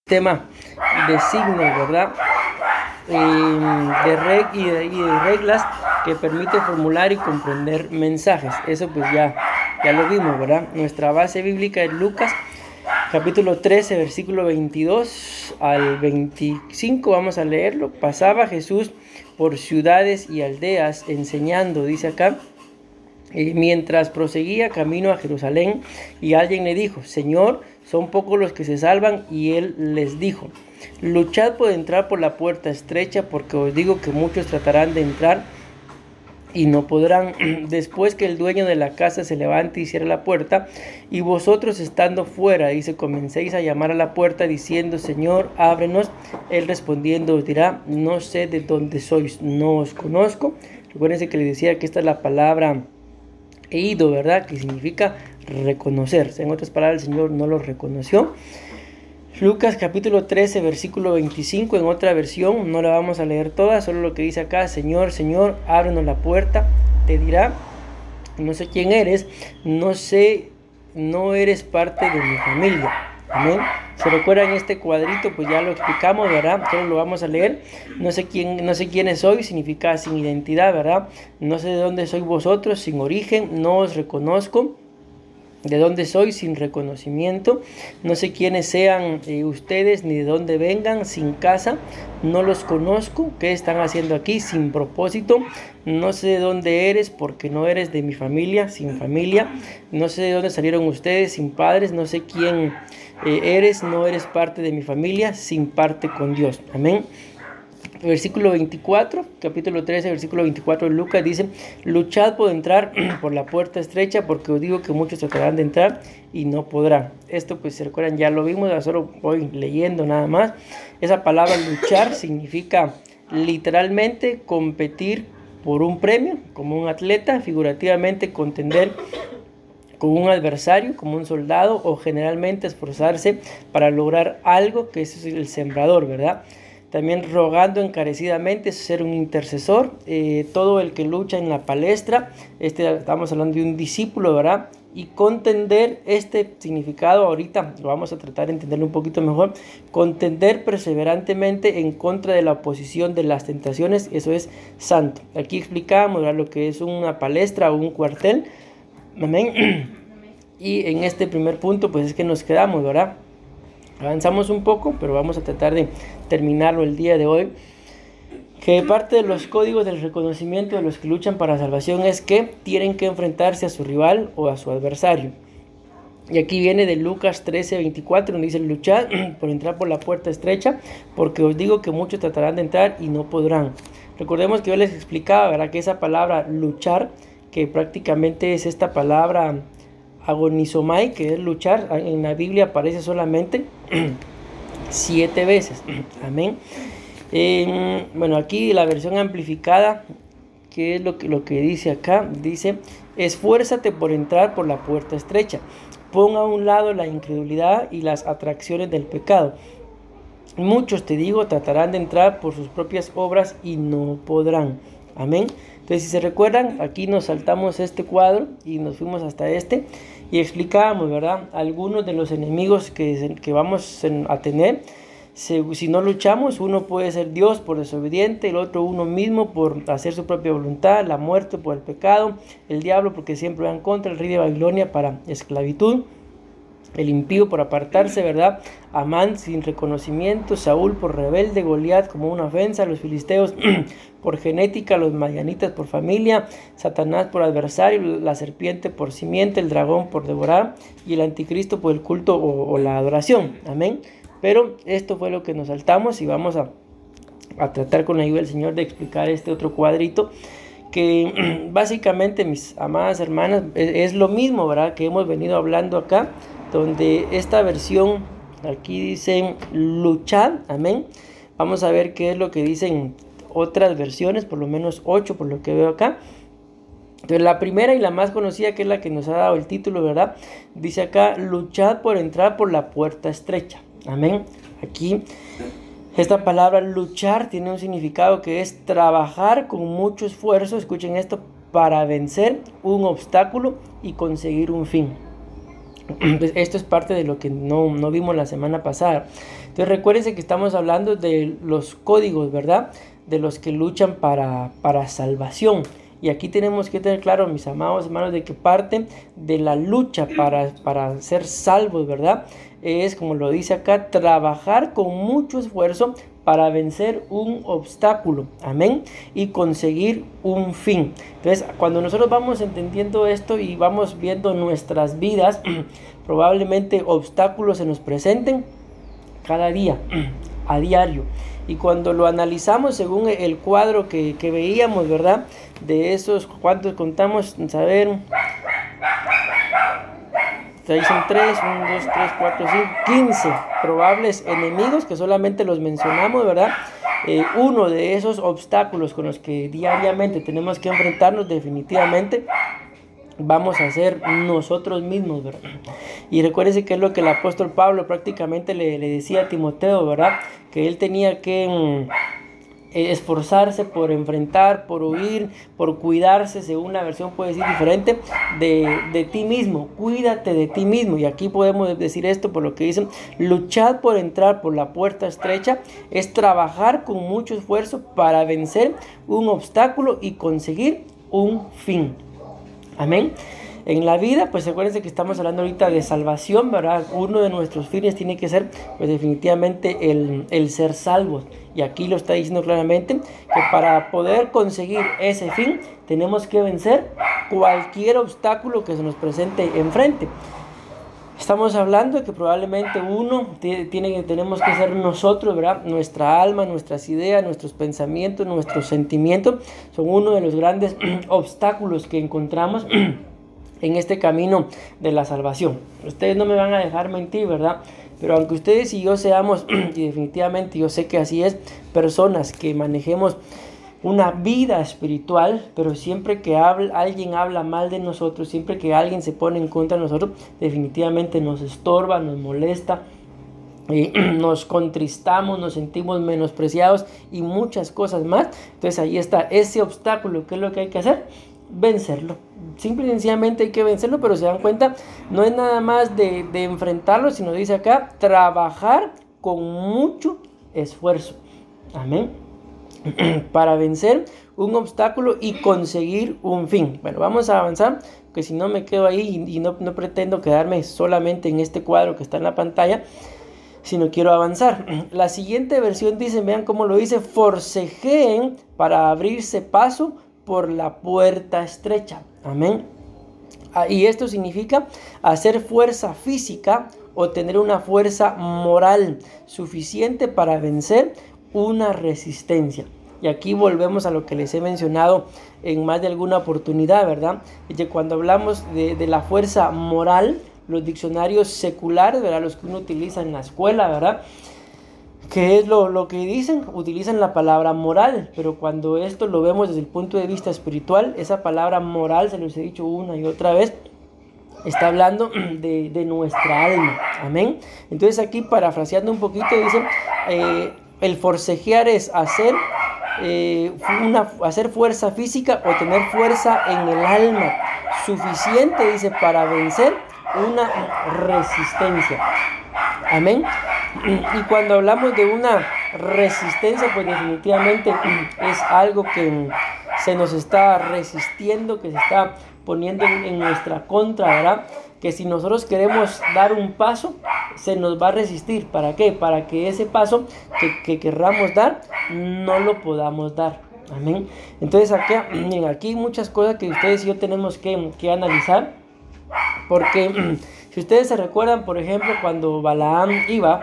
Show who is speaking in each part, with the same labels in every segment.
Speaker 1: tema de signos, ¿verdad? De reglas que permite formular y comprender mensajes. Eso pues ya lo vimos, ¿verdad? Nuestra base bíblica es Lucas capítulo 13, versículo 22 al 25. Vamos a leerlo. Pasaba Jesús por ciudades y aldeas enseñando, dice acá, mientras proseguía camino a Jerusalén, y alguien le dijo: Señor, son pocos los que se salvan. Y él les dijo: luchad por entrar por la puerta estrecha, porque os digo que muchos tratarán de entrar y no podrán. Después que el dueño de la casa se levante y cierre la puerta, y vosotros estando fuera, dice, comencéis a llamar a la puerta diciendo: Señor, ábrenos. Él respondiendo os dirá: no sé de dónde sois, no os conozco. Recuérdense que les decía que esta es la palabra eido, ¿verdad? Que significa reconocerse. En otras palabras, el Señor no los reconoció. Lucas capítulo 13, versículo 25, en otra versión, no la vamos a leer toda, solo lo que dice acá: Señor, Señor, ábrenos la puerta. Te dirá: no sé quién eres, no eres parte de mi familia. Amén. ¿Se recuerdan este cuadrito? Pues ya lo explicamos, ¿verdad? Solo lo vamos a leer. No sé quiénes soy, significa sin identidad, ¿verdad? No sé de dónde sois vosotros, sin origen, no os reconozco. De dónde soy, sin reconocimiento. No sé quiénes sean ustedes, ni de dónde vengan, sin casa. No los conozco. ¿Qué están haciendo aquí? Sin propósito. No sé de dónde eres, porque no eres de mi familia, sin familia. No sé de dónde salieron ustedes, sin padres. No sé quién eres, no eres parte de mi familia, sin parte con Dios. Amén. Versículo 24, capítulo 13, versículo 24 de Lucas dice: luchad por entrar por la puerta estrecha, porque os digo que muchos tratarán de entrar y no podrán. Esto pues se recuerdan, ya lo vimos, solo voy leyendo nada más. Esa palabra luchar significa literalmente competir por un premio, como un atleta, figurativamente contender con un adversario, como un soldado, o generalmente esforzarse para lograr algo, que ese es el sembrador, ¿verdad? También rogando encarecidamente, ser un intercesor. Todo el que lucha en la palestra, estamos hablando de un discípulo, ¿verdad? Y contender, este significado ahorita lo vamos a tratar de entenderlo un poquito mejor. Contender perseverantemente en contra de la oposición de las tentaciones, eso es santo. Aquí explicamos, ¿verdad?, lo que es una palestra o un cuartel. Amén. Y en este primer punto pues es que nos quedamos, ¿verdad? Avanzamos un poco, pero vamos a tratar de terminarlo el día de hoy. Que parte de los códigos del reconocimiento de los que luchan para la salvación es que tienen que enfrentarse a su rival o a su adversario. Y aquí viene de Lucas 13, 24, donde dice: luchad por entrar por la puerta estrecha, porque os digo que muchos tratarán de entrar y no podrán. Recordemos que yo les explicaba, ¿verdad?, que esa palabra luchar, que prácticamente es esta palabra agonizomai, que es luchar, en la Biblia aparece solamente 7 veces. Amén. Bueno, aquí la versión amplificada, que es lo que dice acá, dice: esfuérzate por entrar por la puerta estrecha, pon a un lado la incredulidad y las atracciones del pecado. Muchos, te digo, tratarán de entrar por sus propias obras y no podrán. Amén. Entonces, si se recuerdan, aquí nos saltamos este cuadro y nos fuimos hasta este y explicábamos, ¿verdad?, algunos de los enemigos que vamos a tener. Si no luchamos, uno puede ser Dios por desobediente, el otro uno mismo por hacer su propia voluntad, la muerte por el pecado, el diablo porque siempre va en contra, el rey de Babilonia para esclavitud, el impío por apartarse, ¿verdad?, Amán sin reconocimiento, Saúl por rebelde, Goliat como una ofensa, los filisteos por genética, los madianitas por familia, Satanás por adversario, la serpiente por simiente, el dragón por devorar y el anticristo por el culto o la adoración. Amén. Pero esto fue lo que nos saltamos y vamos a tratar con la ayuda del Señor de explicar este otro cuadrito, que básicamente, mis amadas hermanas, es lo mismo, ¿verdad?, que hemos venido hablando acá, donde esta versión aquí dice luchad. Amén. Vamos a ver qué es lo que dicen otras versiones, por lo menos 8 por lo que veo acá. Entonces, la primera y la más conocida, que es la que nos ha dado el título, ¿verdad?, dice acá: luchad por entrar por la puerta estrecha. Amén. Aquí esta palabra luchar tiene un significado que es trabajar con mucho esfuerzo, escuchen esto, para vencer un obstáculo y conseguir un fin. Pues esto es parte de lo que no vimos la semana pasada. Entonces recuérdense que estamos hablando de los códigos, ¿verdad? De los que luchan para salvación. Y aquí tenemos que tener claro, mis amados hermanos, de que parte de la lucha para ser salvos, ¿verdad? Es, como lo dice acá, trabajar con mucho esfuerzo para vencer un obstáculo, amén, y conseguir un fin. Entonces, cuando nosotros vamos entendiendo esto y vamos viendo nuestras vidas, probablemente obstáculos se nos presenten cada día, a diario. Y cuando lo analizamos según el cuadro que veíamos, ¿verdad? De esos, ¿cuántos contamos? A ver, ahí son 3, 1, 2, 3, 4, 5, 15 probables enemigos que solamente los mencionamos, ¿verdad? Uno de esos obstáculos con los que diariamente tenemos que enfrentarnos definitivamente vamos a ser nosotros mismos, ¿verdad? Y recuérdense que es lo que el apóstol Pablo prácticamente le decía a Timoteo, ¿verdad? Que él tenía que esforzarse por enfrentar, por huir, por cuidarse, según una versión puede decir diferente, de ti mismo. Cuídate de ti mismo. Y aquí podemos decir esto por lo que dicen: luchad por entrar por la puerta estrecha, es trabajar con mucho esfuerzo para vencer un obstáculo y conseguir un fin. Amén. En la vida, pues acuérdense que estamos hablando ahorita de salvación, ¿verdad? Uno de nuestros fines tiene que ser, pues definitivamente, el ser salvos. Y aquí lo está diciendo claramente, que para poder conseguir ese fin, tenemos que vencer cualquier obstáculo que se nos presente enfrente. Estamos hablando de que probablemente tenemos que ser nosotros, ¿verdad? Nuestra alma, nuestras ideas, nuestros pensamientos, nuestros sentimientos son uno de los grandes obstáculos que encontramos en este camino de la salvación. Ustedes no me van a dejar mentir, ¿verdad? Pero aunque ustedes y yo seamos, y definitivamente yo sé que así es, personas que manejemos una vida espiritual, pero siempre que alguien habla mal de nosotros, siempre que alguien se pone en contra de nosotros, definitivamente nos estorba, nos molesta, nos contristamos, nos sentimos menospreciados y muchas cosas más. Entonces ahí está ese obstáculo. ¿Qué es lo que hay que hacer? Vencerlo. Simple y sencillamente hay que vencerlo, pero se dan cuenta, no es nada más de enfrentarlo, sino dice acá, trabajar con mucho esfuerzo. Amén. Para vencer un obstáculo y conseguir un fin. Bueno, vamos a avanzar, que si no me quedo ahí y no pretendo quedarme solamente en este cuadro que está en la pantalla, sino quiero avanzar. La siguiente versión dice, vean cómo lo dice: forcejeen para abrirse paso por la puerta estrecha. Amén. Y esto significa hacer fuerza física o tener una fuerza moral suficiente para vencer una resistencia. Y aquí volvemos a lo que les he mencionado en más de alguna oportunidad, ¿verdad? Y que cuando hablamos de la fuerza moral, los diccionarios seculares, ¿verdad? Los que uno utiliza en la escuela, ¿verdad? ¿Qué es lo que dicen? Utilizan la palabra moral, pero cuando esto lo vemos desde el punto de vista espiritual, esa palabra moral, se los he dicho una y otra vez, está hablando de nuestra alma. Amén. Entonces aquí, parafraseando un poquito, dicen, el forcejear es hacer fuerza física o tener fuerza en el alma suficiente, dice, para vencer una resistencia. Amén. Y cuando hablamos de una resistencia, pues definitivamente es algo que se nos está resistiendo, que se está poniendo en nuestra contra, ¿verdad? Que si nosotros queremos dar un paso, se nos va a resistir. ¿Para qué? Para que ese paso que querramos dar, no lo podamos dar. Amén. Entonces aquí hay muchas cosas que ustedes y yo tenemos que analizar. Porque si ustedes se recuerdan, por ejemplo, cuando Balaam iba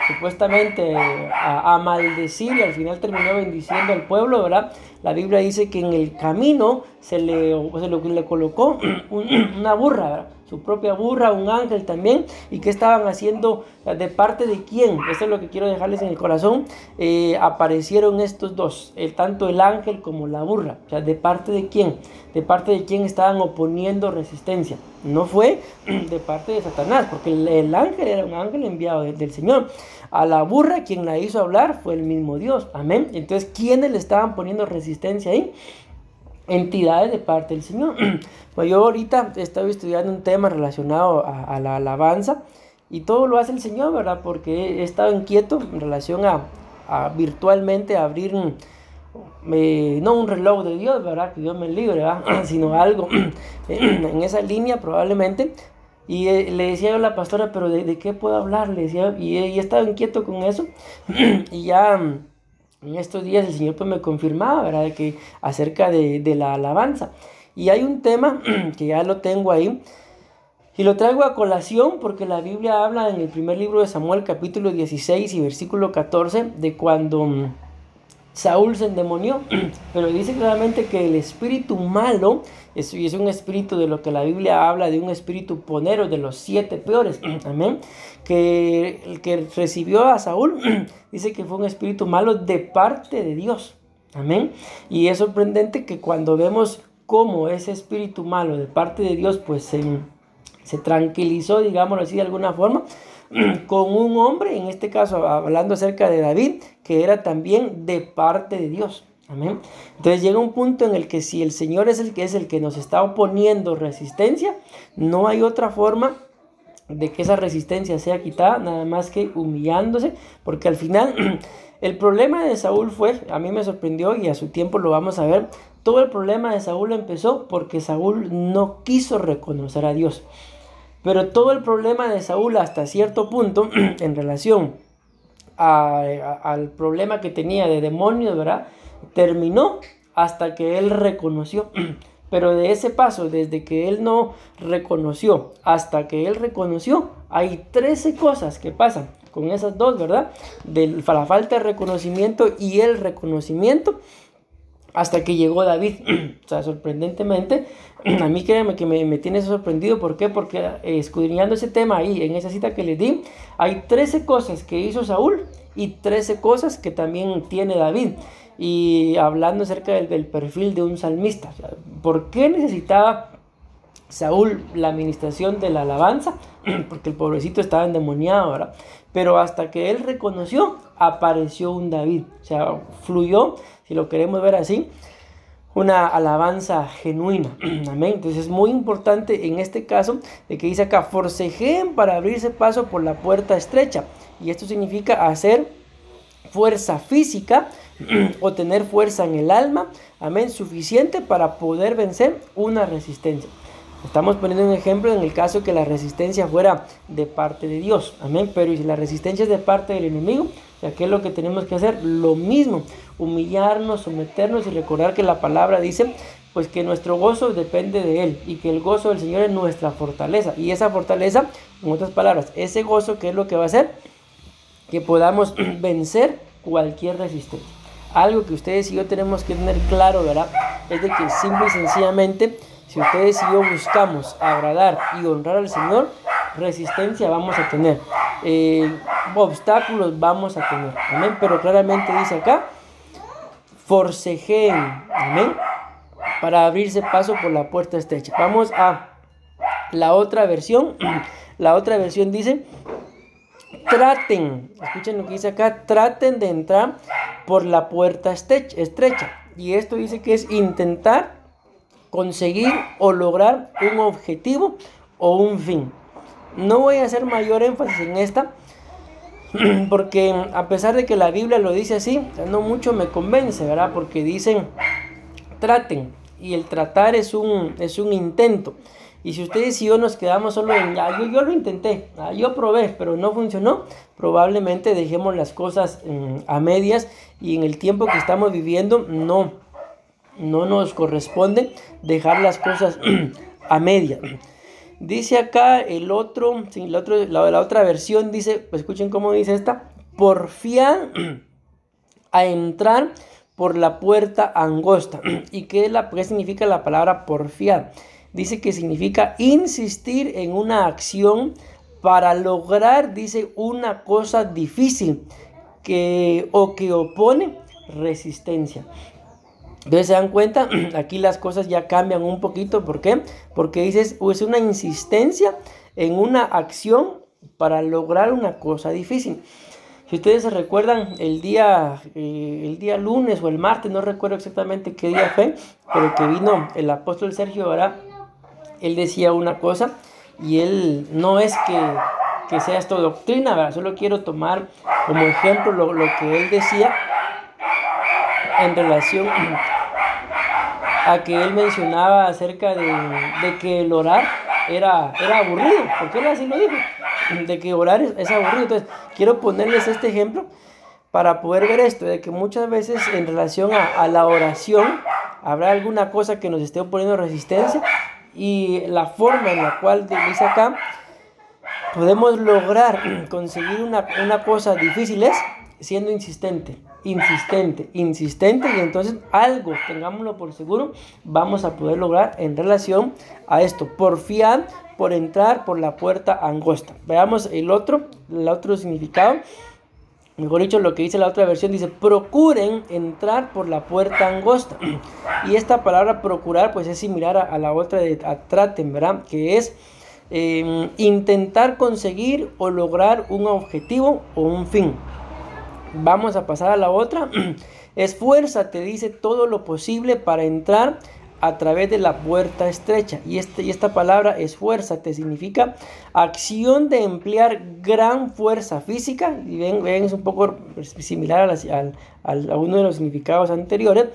Speaker 1: supuestamente a maldecir y al final terminó bendiciendo al pueblo, ¿verdad? La Biblia dice que en el camino se le colocó una burra, ¿verdad? Su propia burra, un ángel también. ¿Y qué estaban haciendo? ¿De parte de quién? Eso es lo que quiero dejarles en el corazón. Aparecieron estos dos, tanto el ángel como la burra. O sea, ¿de parte de quién? ¿De parte de quién estaban oponiendo resistencia? No fue de parte de Satanás, porque el ángel era un ángel enviado del Señor. A la burra, quien la hizo hablar fue el mismo Dios. Amén. Entonces, ¿quiénes le estaban poniendo resistencia ahí? entidades de parte del Señor. Pues yo ahorita he estado estudiando un tema relacionado a la alabanza y todo lo hace el Señor, ¿verdad? Porque he estado inquieto en relación a virtualmente abrir no un reloj de Dios, ¿verdad? Que Dios me libre, ¿verdad? Sino algo en esa línea probablemente. Y le decía yo a la pastora, pero ¿de qué puedo hablar? Le decía, y he estado inquieto con eso. Y ya en estos días el Señor pues me confirmaba, ¿verdad? De que acerca de la alabanza. Y hay un tema que ya lo tengo ahí. Y lo traigo a colación porque la Biblia habla en el primer libro de Samuel, capítulo 16 y versículo 14, de cuando Saúl se endemonió, pero dice claramente que el espíritu malo, y es un espíritu de lo que la Biblia habla, de un espíritu ponero, de los 7 peores, amén, que el que recibió a Saúl, dice que fue un espíritu malo de parte de Dios, amén, y es sorprendente que cuando vemos cómo ese espíritu malo de parte de Dios, pues se tranquilizó, digámoslo así de alguna forma, con un hombre, en este caso hablando acerca de David, que era también de parte de Dios. Amén. Entonces llega un punto en el que si el Señor es el que nos está oponiendo resistencia, no hay otra forma de que esa resistencia sea quitada, nada más que humillándose, porque al final el problema de Saúl fue, a mí me sorprendió y a su tiempo lo vamos a ver, todo el problema de Saúl empezó porque Saúl no quiso reconocer a Dios. Pero todo el problema de Saúl hasta cierto punto en relación al problema que tenía de demonios, ¿verdad? Terminó hasta que él reconoció. Pero de ese paso, desde que él no reconoció hasta que él reconoció, hay 13 cosas que pasan con esas dos, ¿verdad? De la falta de reconocimiento y el reconocimiento, hasta que llegó David. O sea, sorprendentemente, a mí créanme que me tiene sorprendido. ¿Por qué? Porque escudriñando ese tema ahí, en esa cita que les di, hay 13 cosas que hizo Saúl y 13 cosas que también tiene David. Y hablando acerca del perfil de un salmista. O sea, ¿por qué necesitaba Saúl la administración de la alabanza? Porque el pobrecito estaba endemoniado, ¿verdad? Pero hasta que él reconoció, apareció un David. O sea, fluyó, si lo queremos ver así, una alabanza genuina. Amén. Entonces es muy importante en este caso de que dice acá, forcejeen para abrirse paso por la puerta estrecha. Y esto significa hacer fuerza física o tener fuerza en el alma, amén, suficiente para poder vencer una resistencia. Estamos poniendo un ejemplo en el caso que la resistencia fuera de parte de Dios, amén, pero y si la resistencia es de parte del enemigo, ¿qué es lo que tenemos que hacer? Lo mismo, humillarnos, someternos y recordar que la palabra dice pues que nuestro gozo depende de Él y que el gozo del Señor es nuestra fortaleza. Y esa fortaleza, en otras palabras, ese gozo, ¿qué es lo que va a hacer? Que podamos vencer cualquier resistencia. Algo que ustedes y yo tenemos que tener claro, ¿verdad? Es de que simple y sencillamente, si ustedes y yo buscamos agradar y honrar al Señor, resistencia vamos a tener, obstáculos vamos a tener, amén. Pero claramente dice acá, forcejeen, amén, para abrirse paso por la puerta estrecha. Vamos a la otra versión. La otra versión dice, traten, escuchen lo que dice acá, traten de entrar por la puerta estrecha. Y esto dice que es intentar conseguir o lograr un objetivo o un fin. No voy a hacer mayor énfasis en esta, porque a pesar de que la Biblia lo dice así, no mucho me convence, ¿verdad? Porque dicen, traten, y el tratar es un intento. Y si ustedes y yo nos quedamos solo en, yo lo intenté, yo probé, pero no funcionó, probablemente dejemos las cosas a medias, y en el tiempo que estamos viviendo no nos corresponde dejar las cosas a medias. Dice acá la otra versión dice, pues escuchen cómo dice esta, porfiar a entrar por la puerta angosta. ¿Y qué significa la palabra porfiar? Dice que significa insistir en una acción para lograr, dice, una cosa difícil que opone resistencia. Entonces se dan cuenta, aquí las cosas ya cambian un poquito. ¿Por qué? Porque dices, es una insistencia en una acción para lograr una cosa difícil. Si ustedes se recuerdan el día lunes o el martes, no recuerdo exactamente qué día fue, pero que vino el apóstol Sergio, ¿verdad? Él decía una cosa y él no es que sea esto doctrina, ¿verdad? Solo quiero tomar como ejemplo lo que él decía en relación a que él mencionaba acerca de que el orar era aburrido, porque él así lo dijo, de que orar es aburrido. Entonces quiero ponerles este ejemplo para poder ver esto, de que muchas veces en relación a la oración habrá alguna cosa que nos esté poniendo resistencia, y la forma en la cual dice acá podemos lograr conseguir una cosa difícil es siendo insistente, y entonces algo, tengámoslo por seguro, vamos a poder lograr en relación a esto, porfiar por entrar por la puerta angosta. Veamos el otro significado, mejor dicho, lo que dice la otra versión, dice procuren entrar por la puerta angosta, y esta palabra procurar pues es similar a la otra de traten, ¿verdad? Que es intentar conseguir o lograr un objetivo o un fin. Vamos a pasar a la otra. Esfuérzate, dice, todo lo posible para entrar a través de la puerta estrecha. Y esta palabra esfuérzate significa acción de emplear gran fuerza física. Y ven es un poco similar a uno de los significados anteriores.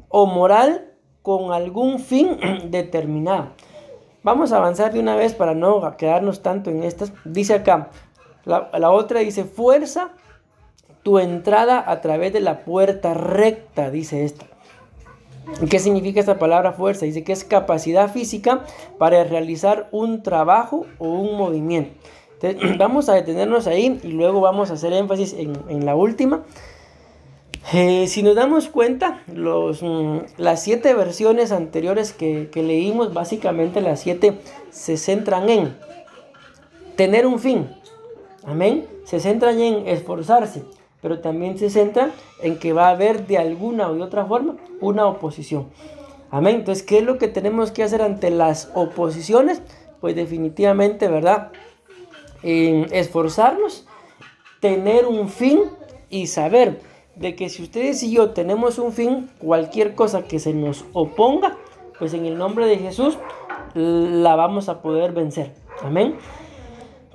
Speaker 1: O moral con algún fin determinado. Vamos a avanzar de una vez para no quedarnos tanto en estas. Dice acá, la otra dice, fuerza tu entrada a través de la puerta recta, dice esta. ¿Qué significa esta palabra fuerza? Dice que es capacidad física para realizar un trabajo o un movimiento. Entonces, vamos a detenernos ahí y luego vamos a hacer énfasis en la última. Si nos damos cuenta, las 7 versiones anteriores que leímos, básicamente las 7 se centran en tener un fin, amén, se centran en esforzarse, pero también se centran en que va a haber de alguna o de otra forma una oposición, amén. Entonces, ¿qué es lo que tenemos que hacer ante las oposiciones? Pues definitivamente, ¿verdad? Esforzarnos, tener un fin y saber de que si ustedes y yo tenemos un fin, cualquier cosa que se nos oponga, pues en el nombre de Jesús la vamos a poder vencer, amén.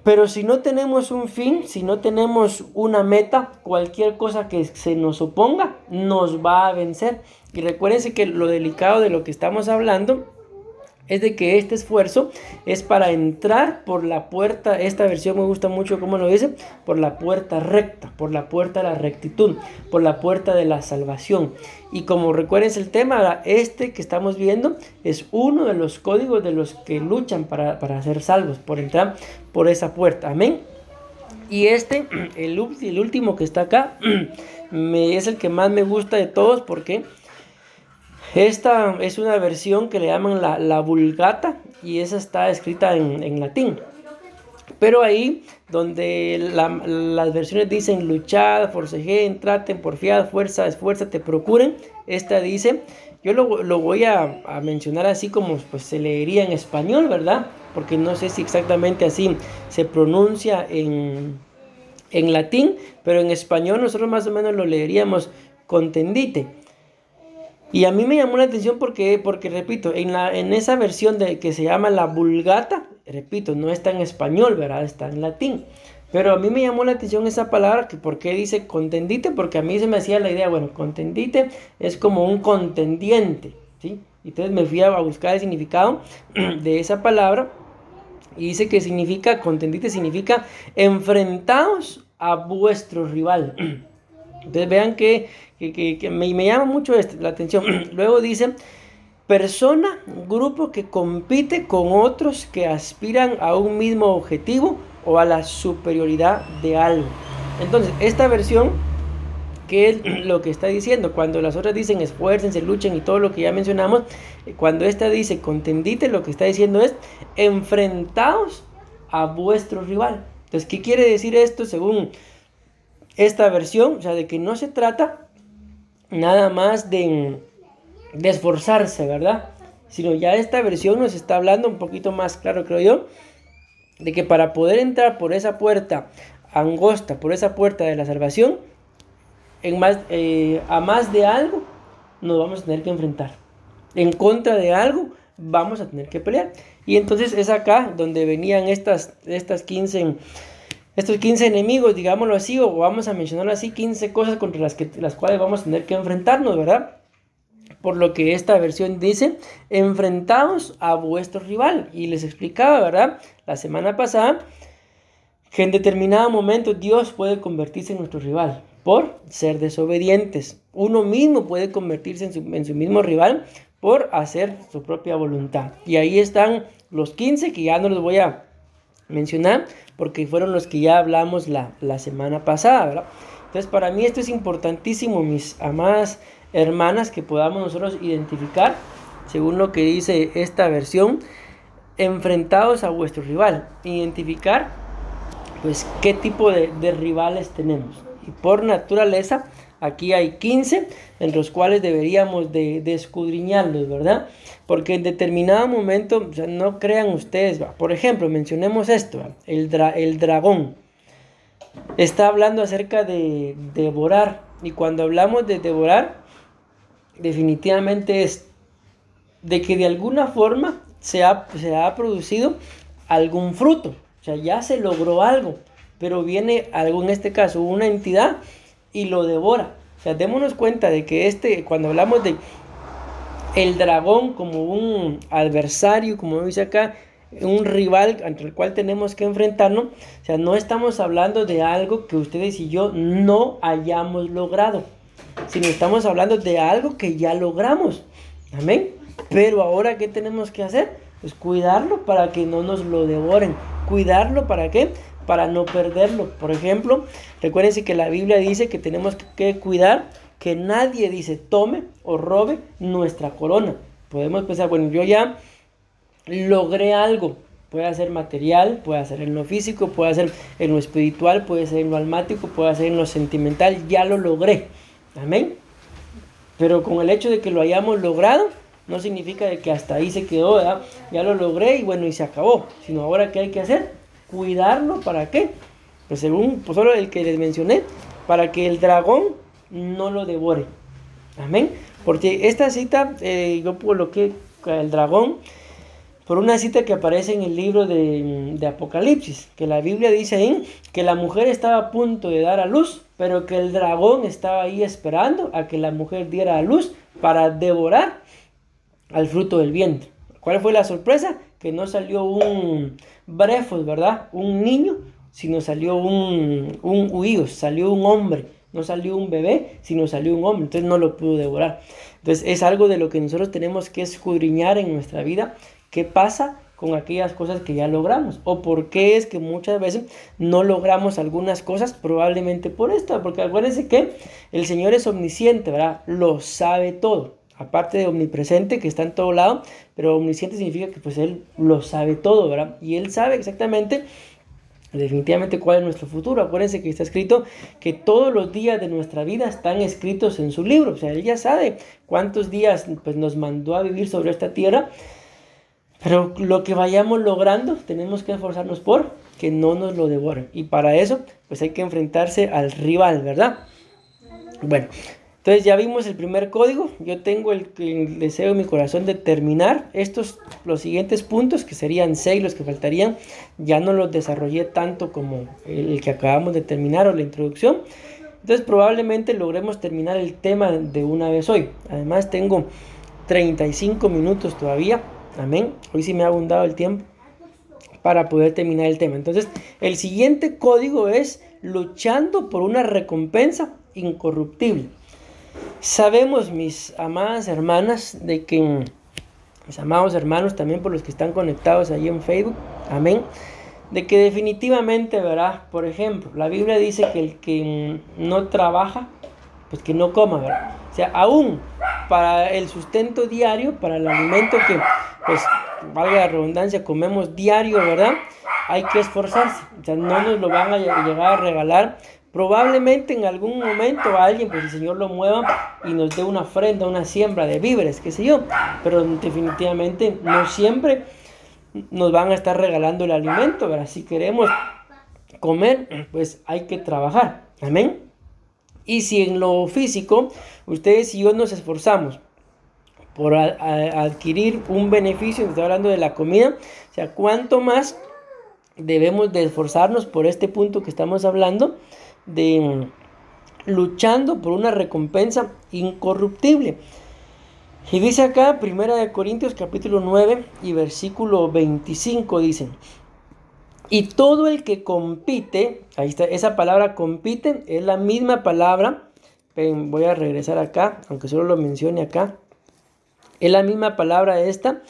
Speaker 1: Pero si no tenemos un fin, si no tenemos una meta, cualquier cosa que se nos oponga nos va a vencer. Y recuérdense que lo delicado de lo que estamos hablando es de que este esfuerzo es para entrar por la puerta. Esta versión me gusta mucho como lo dice, por la puerta recta, por la puerta de la rectitud, por la puerta de la salvación. Y como recuerden el tema, que estamos viendo es uno de los códigos de los que luchan para ser salvos, por entrar por esa puerta, amén. Y el último que está acá, es el que más me gusta de todos, porque esta es una versión que le llaman la Vulgata, y esa está escrita en latín. Pero ahí donde las versiones dicen luchad, forcejeen, traten, porfiad, fuerza, esfuérzate, procuren, esta dice, yo lo voy a mencionar así como pues se leería en español, ¿verdad? Porque no sé si exactamente así se pronuncia en latín, pero en español nosotros más o menos lo leeríamos contendite. Y a mí me llamó la atención porque repito, en esa versión que se llama la Vulgata, repito, no está en español, ¿verdad? Está en latín. Pero a mí me llamó la atención esa palabra, que ¿por qué dice contendite? Porque a mí se me hacía la idea, bueno, contendite es como un contendiente, ¿sí? Entonces me fui a buscar el significado de esa palabra, y dice que significa, contendite significa enfrentados a vuestro rival. Entonces vean que me llama mucho la atención. Luego dice, persona, grupo que compite con otros que aspiran a un mismo objetivo o a la superioridad de algo. Entonces, esta versión, ¿qué es lo que está diciendo? Cuando las otras dicen esfuércense, luchen y todo lo que ya mencionamos, cuando esta dice contendite, lo que está diciendo es enfrentaos a vuestro rival. Entonces, ¿qué quiere decir esto según esta versión? O sea, de que no se trata nada más de esforzarse, ¿verdad? Sino ya esta versión nos está hablando un poquito más claro, creo yo, de que para poder entrar por esa puerta angosta, por esa puerta de la salvación, a más de algo nos vamos a tener que enfrentar. En contra de algo vamos a tener que pelear. Y entonces es acá donde venían estos 15 enemigos, digámoslo así, o vamos a mencionarlo así, 15 cosas contra las cuales vamos a tener que enfrentarnos, ¿verdad? Por lo que esta versión dice, enfrentaos a vuestro rival. Y les explicaba, ¿verdad? La semana pasada, que en determinado momento Dios puede convertirse en nuestro rival por ser desobedientes. Uno mismo puede convertirse en su mismo rival por hacer su propia voluntad. Y ahí están los 15 que ya no los voy a mencionar porque fueron los que ya hablamos la semana pasada, ¿verdad? Entonces para mí esto es importantísimo, mis amadas hermanas, que podamos nosotros identificar, según lo que dice esta versión, enfrentados a vuestro rival, identificar pues qué tipo de rivales tenemos. Y por naturaleza aquí hay 15 en los cuales deberíamos de escudriñarlos, ¿verdad? Porque en determinado momento, o sea, no crean ustedes, por ejemplo, mencionemos esto, el dragón. Está hablando acerca de devorar, y cuando hablamos de devorar, definitivamente es de que de alguna forma se ha producido algún fruto, o sea, ya se logró algo, pero viene algo, en este caso, una entidad y lo devora. O sea, démonos cuenta de que cuando hablamos de el dragón como un adversario, como dice acá, un rival ante el cual tenemos que enfrentarnos, o sea, no estamos hablando de algo que ustedes y yo no hayamos logrado, sino estamos hablando de algo que ya logramos. Amén. Pero ahora, ¿qué tenemos que hacer? Pues cuidarlo para que no nos lo devoren. ¿Cuidarlo para qué? Para no perderlo. Por ejemplo, recuérdense que la Biblia dice que tenemos que cuidar que nadie, dice, tome o robe nuestra corona. Podemos pensar, bueno, yo ya logré algo. Puede ser material, puede ser en lo físico, puede ser en lo espiritual, puede ser en lo almático, puede ser en lo sentimental. Ya lo logré. Amén. Pero con el hecho de que lo hayamos logrado, no significa de que hasta ahí se quedó, ¿verdad? Ya lo logré y bueno, y se acabó. Sino ahora, ¿qué hay que hacer? Cuidarlo. ¿Para qué? Pues según solo el que les mencioné, para que el dragón no lo devore. Amén. Porque esta cita, yo coloqué el dragón por una cita que aparece en el libro de Apocalipsis, que la Biblia dice ahí que la mujer estaba a punto de dar a luz, pero que el dragón estaba ahí esperando a que la mujer diera a luz para devorar al fruto del vientre. ¿Cuál fue la sorpresa? Que no salió un brefos, ¿verdad? Un niño, sino salió un huíos, salió un hombre. No salió un bebé, sino salió un hombre. Entonces no lo pudo devorar. Entonces es algo de lo que nosotros tenemos que escudriñar en nuestra vida. ¿Qué pasa con aquellas cosas que ya logramos? ¿O por qué es que muchas veces no logramos algunas cosas? Probablemente por esto. Porque acuérdense que el Señor es omnisciente, ¿verdad? Lo sabe todo. Aparte de omnipresente, que está en todo lado. Pero omnisciente significa que pues Él lo sabe todo, ¿verdad? Y Él sabe exactamente, definitivamente, cuál es nuestro futuro. Acuérdense que está escrito que todos los días de nuestra vida están escritos en su libro. O sea, Él ya sabe cuántos días pues, nos mandó a vivir sobre esta tierra. Pero lo que vayamos logrando, tenemos que esforzarnos por que no nos lo devoren. Y para eso, pues hay que enfrentarse al rival, ¿verdad? Bueno, entonces ya vimos el primer código. Yo tengo el deseo en mi corazón de terminar los siguientes puntos, que serían 6 los que faltarían. Ya no los desarrollé tanto como el que acabamos de terminar o la introducción. Entonces probablemente logremos terminar el tema de una vez hoy. Además tengo 35 minutos todavía. Amén. Hoy sí me ha abundado el tiempo para poder terminar el tema. Entonces el siguiente código es luchando por una recompensa incorruptible. Sabemos, mis amadas hermanas, de que mis amados hermanos, también por los que están conectados ahí en Facebook, amén, de que definitivamente, ¿verdad? Por ejemplo, la Biblia dice que el que no trabaja, pues que no coma, ¿verdad? O sea, aún para el sustento diario, para el alimento que, pues, valga la redundancia, comemos diario, ¿verdad? Hay que esforzarse. O sea, no nos lo van a llegar a regalar. Probablemente en algún momento alguien, pues el Señor lo mueva y nos dé una ofrenda, una siembra de víveres, qué sé yo. Pero definitivamente no siempre nos van a estar regalando el alimento, ¿verdad? Si queremos comer, pues hay que trabajar. Amén. Y si en lo físico, ustedes y yo nos esforzamos por adquirir un beneficio, estoy hablando de la comida, o sea, ¿cuánto más debemos de esforzarnos por este punto que estamos hablando, de luchando por una recompensa incorruptible? Y dice acá, 1 Corintios capítulo 9 y versículo 25, dice: y todo el que compite, ahí está, esa palabra compite es la misma palabra, voy a regresar acá, aunque solo lo mencione acá, es la misma palabra esta,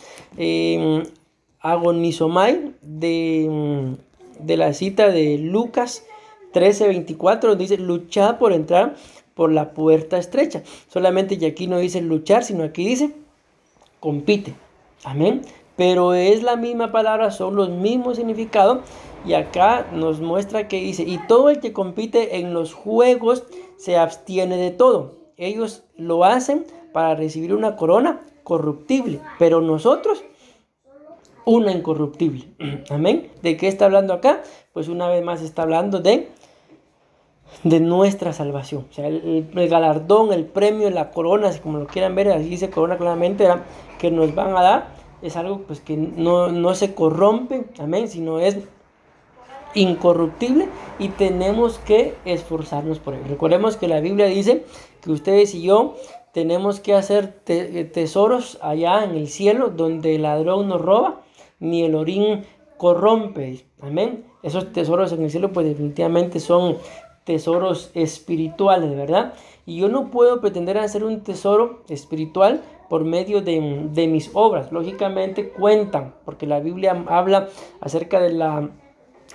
Speaker 1: agonizomai, de la cita de Lucas 13:24, dice: luchad por entrar por la puerta estrecha. Solamente que aquí no dice luchar, sino aquí dice compite. Amén. Pero es la misma palabra, son los mismos significados. Y acá nos muestra que dice: y todo el que compite en los juegos se abstiene de todo. Ellos lo hacen para recibir una corona corruptible, pero nosotros una incorruptible. Amén. ¿De qué está hablando acá? Pues una vez más está hablando de nuestra salvación. O sea, el galardón, el premio, la corona, como lo quieran ver, así dice corona claramente, ¿verdad?, que nos van a dar, es algo pues que no se corrompe, amén, sino es incorruptible y tenemos que esforzarnos por él. Recordemos que la Biblia dice que ustedes y yo tenemos que hacer tesoros allá en el cielo, donde el ladrón no roba ni el orín corrompe. Amén. Esos tesoros en el cielo pues definitivamente son tesoros espirituales, ¿verdad? Y yo no puedo pretender hacer un tesoro espiritual por medio de mis obras. Lógicamente cuentan, porque la Biblia habla acerca de la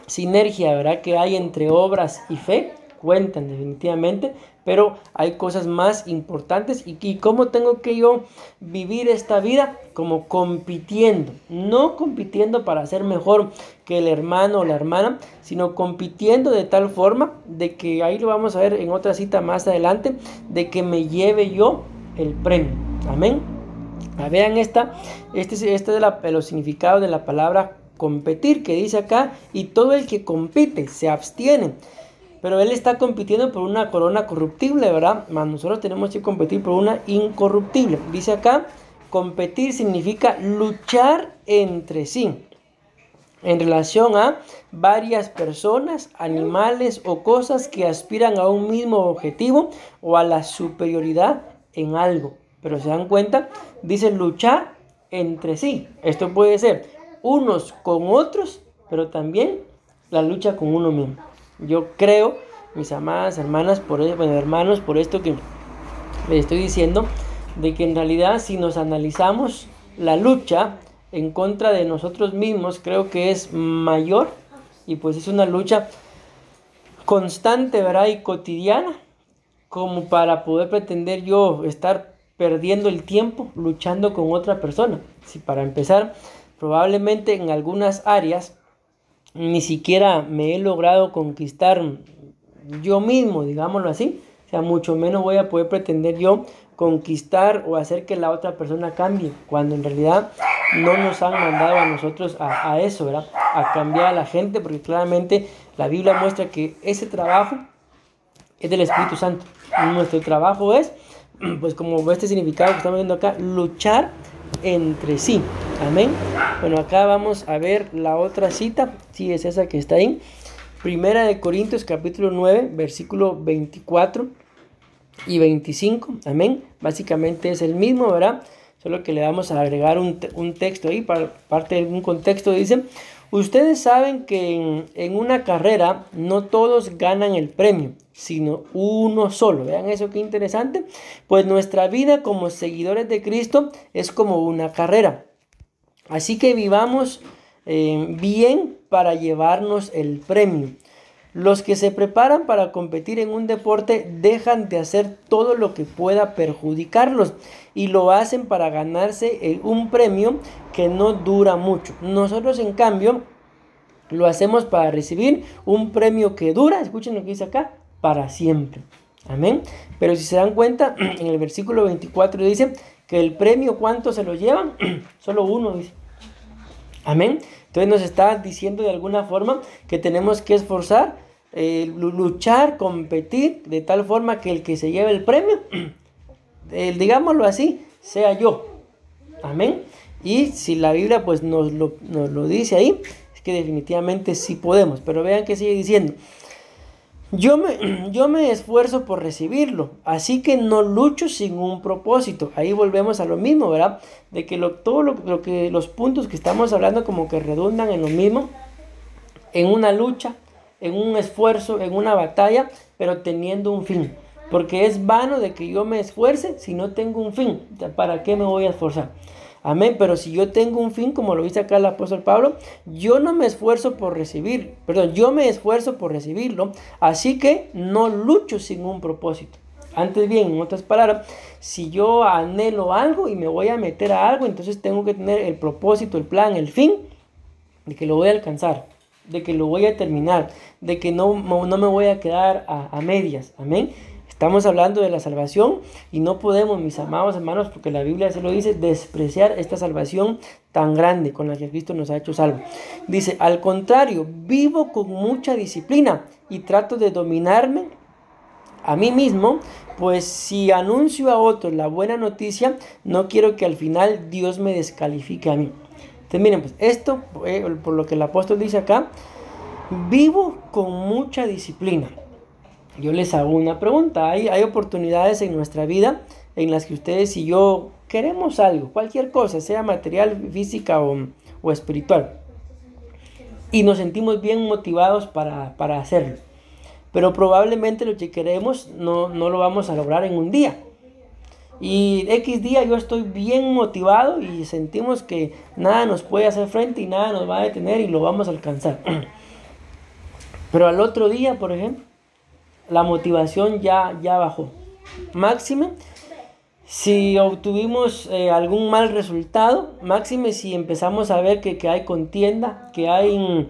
Speaker 1: sinergia, ¿verdad?, que hay entre obras y fe. Cuentan definitivamente, pero hay cosas más importantes. ¿Y cómo tengo que yo vivir esta vida? Como compitiendo, no compitiendo para ser mejor que el hermano o la hermana, sino compitiendo de tal forma de que, ahí lo vamos a ver en otra cita más adelante, de que me lleve yo el premio. Amén. Vean este es los significados de la palabra competir, que dice acá: y todo el que compite se abstiene. Pero él está compitiendo por una corona corruptible, ¿verdad? Mas nosotros tenemos que competir por una incorruptible. Dice acá, competir significa luchar entre sí, en relación a varias personas, animales o cosas que aspiran a un mismo objetivo o a la superioridad en algo. Pero se dan cuenta, dice luchar entre sí. Esto puede ser unos con otros, pero también la lucha con uno mismo. Yo creo, mis amadas hermanas, hermanos, por esto que les estoy diciendo, de que en realidad si nos analizamos la lucha en contra de nosotros mismos, creo que es mayor, y pues es una lucha constante, ¿verdad?, y cotidiana, como para poder pretender yo estar perdiendo el tiempo luchando con otra persona. Si para empezar, probablemente en algunas áreas ni siquiera me he logrado conquistar yo mismo, digámoslo así, o sea, mucho menos voy a poder pretender yo conquistar o hacer que la otra persona cambie, cuando en realidad no nos han mandado a nosotros a eso, ¿verdad?, a cambiar a la gente, porque claramente la Biblia muestra que ese trabajo es del Espíritu Santo. Nuestro trabajo es, pues como este significado que estamos viendo acá, luchar entre sí. Amén. Bueno, acá vamos a ver la otra cita. Sí, es esa que está ahí. 1 Corintios capítulo 9, versículo 24 y 25. Amén. Básicamente es el mismo, ¿verdad? Solo que le vamos a agregar un texto ahí, para parte de un contexto. Dice: ustedes saben que en una carrera no todos ganan el premio, sino uno solo. Vean eso, qué interesante. Pues nuestra vida como seguidores de Cristo es como una carrera. Así que vivamos bien para llevarnos el premio. Los que se preparan para competir en un deporte dejan de hacer todo lo que pueda perjudicarlos y lo hacen para ganarse un premio que no dura mucho. Nosotros, en cambio, lo hacemos para recibir un premio que dura, escuchen lo que dice acá, para siempre. Amén. Pero si se dan cuenta, en el versículo 24 dice que el premio, ¿cuántos se lo llevan? Solo uno, dice. Amén. Entonces nos está diciendo de alguna forma que tenemos que esforzar, luchar, competir, de tal forma que el que se lleve el premio, digámoslo así, sea yo. Amén. Y si la Biblia pues nos lo dice ahí, es que definitivamente sí podemos. Pero vean que sigue diciendo: yo me esfuerzo por recibirlo, así que no lucho sin un propósito. Ahí volvemos a lo mismo, ¿verdad? De que todo lo que los puntos que estamos hablando como que redundan en lo mismo, en una lucha, en un esfuerzo, en una batalla, pero teniendo un fin. Porque es vano de que yo me esfuerce si no tengo un fin. ¿Para qué me voy a esforzar? Amén. Pero si yo tengo un fin, como lo dice acá el apóstol Pablo, yo me esfuerzo por recibirlo, así que no lucho sin un propósito. Antes bien, en otras palabras, si yo anhelo algo y me voy a meter a algo, entonces tengo que tener el propósito, el plan, el fin de que lo voy a alcanzar, de que lo voy a terminar, de que no me voy a quedar a medias. Amén. Estamos hablando de la salvación y no podemos, mis amados hermanos, porque la Biblia se lo dice, despreciar esta salvación tan grande con la que Cristo nos ha hecho salvo. Dice: al contrario, vivo con mucha disciplina y trato de dominarme a mí mismo, pues si anuncio a otros la buena noticia, no quiero que al final Dios me descalifique a mí. Entonces miren, pues esto, por lo que el apóstol dice acá, vivo con mucha disciplina. Yo les hago una pregunta. Hay oportunidades en nuestra vida en las que ustedes y yo queremos algo, cualquier cosa, sea material, física o espiritual, y nos sentimos bien motivados para hacerlo, pero probablemente lo que queremos no lo vamos a lograr en un día. Y X día yo estoy bien motivado y sentimos que nada nos puede hacer frente y nada nos va a detener y lo vamos a alcanzar. Pero al otro día, por ejemplo, la motivación ya bajó. Máxime si obtuvimos algún mal resultado, máxime si empezamos a ver que hay contienda, que alguien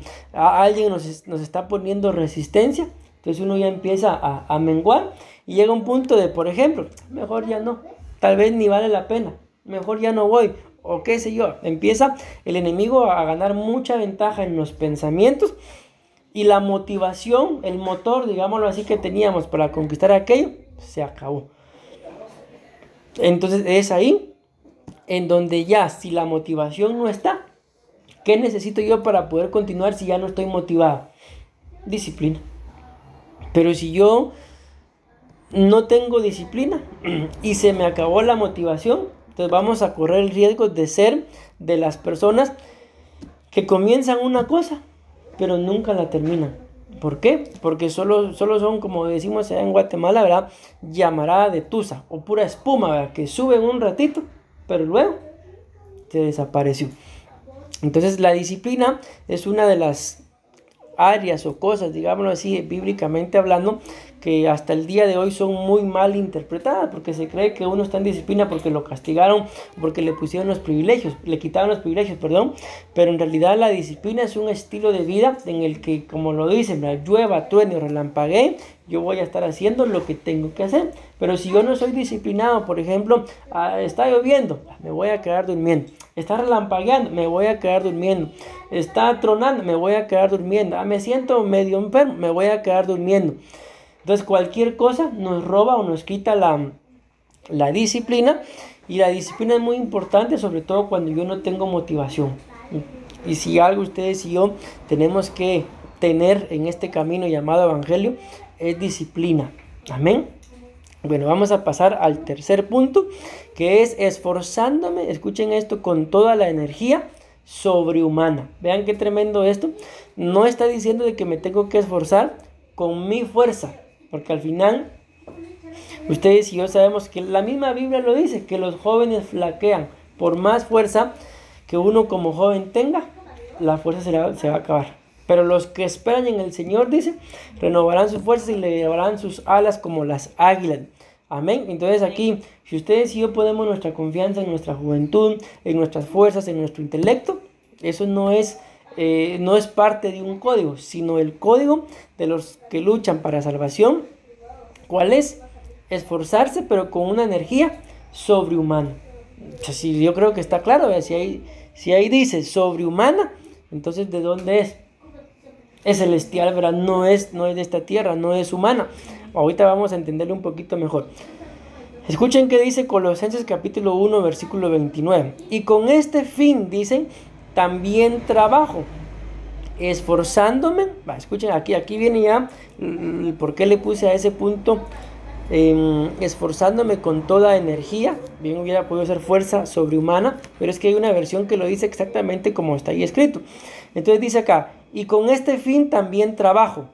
Speaker 1: nos está poniendo resistencia. Entonces uno ya empieza a menguar y llega un punto de, por ejemplo, mejor ya no, tal vez ni vale la pena, mejor ya no voy, o qué sé yo. Empieza el enemigo a ganar mucha ventaja en los pensamientos. Y la motivación, el motor, digámoslo así, que teníamos para conquistar aquello, se acabó. Entonces es ahí en donde ya, si la motivación no está, ¿qué necesito yo para poder continuar si ya no estoy motivado? Disciplina. Pero si yo no tengo disciplina y se me acabó la motivación, entonces vamos a correr el riesgo de ser de las personas que comienzan una cosa pero nunca la terminan. ¿Por qué? Porque solo son, como decimos allá en Guatemala, ¿verdad?, llamarada de tusa o pura espuma, ¿verdad?, que suben un ratito, pero luego se desapareció. Entonces la disciplina es una de las áreas o cosas, digámoslo así, bíblicamente hablando, que hasta el día de hoy son muy mal interpretadas, porque se cree que uno está en disciplina porque lo castigaron, porque le pusieron los privilegios, le quitaron los privilegios, pero en realidad la disciplina es un estilo de vida en el que, como lo dicen, llueva, truene o relampaguee, yo voy a estar haciendo lo que tengo que hacer. Pero si yo no soy disciplinado, por ejemplo, está lloviendo, me voy a quedar durmiendo. Está relampagueando, me voy a quedar durmiendo. Está tronando, me voy a quedar durmiendo. Me siento medio enfermo, me voy a quedar durmiendo. Entonces cualquier cosa nos roba o nos quita la disciplina. Y la disciplina es muy importante, sobre todo cuando yo no tengo motivación. Y si algo ustedes y yo tenemos que tener en este camino llamado evangelio, es disciplina. Amén. Bueno, vamos a pasar al tercer punto, que es esforzándome, escuchen esto, con toda la energía sobrehumana. Vean qué tremendo esto. No está diciendo de que me tengo que esforzar con mi fuerza, porque al final ustedes y yo sabemos que la misma Biblia lo dice, que los jóvenes flaquean. Por más fuerza que uno como joven tenga, la fuerza se va a acabar. Pero los que esperan en el Señor, dice, renovarán sus fuerzas y le llevarán sus alas como las águilas. Amén. Entonces aquí, si ustedes y yo ponemos nuestra confianza en nuestra juventud, en nuestras fuerzas, en nuestro intelecto, eso no es parte de un código, sino el código de los que luchan para salvación. ¿Cuál es? Esforzarse, pero con una energía sobrehumana. O sea, si yo creo que está claro, si ahí dice sobrehumana, Entonces, ¿de dónde es? Es celestial, ¿verdad? No es de esta tierra, no es humana. Ahorita vamos a entenderlo un poquito mejor. Escuchen qué dice Colosenses capítulo 1, versículo 29. Y con este fin, dicen, también trabajo, esforzándome. Escuchen, aquí viene ya por qué le puse a ese punto, esforzándome con toda energía. Bien hubiera podido ser fuerza sobrehumana, pero es que hay una versión que lo dice exactamente como está ahí escrito. Entonces dice acá, y con este fin también trabajo,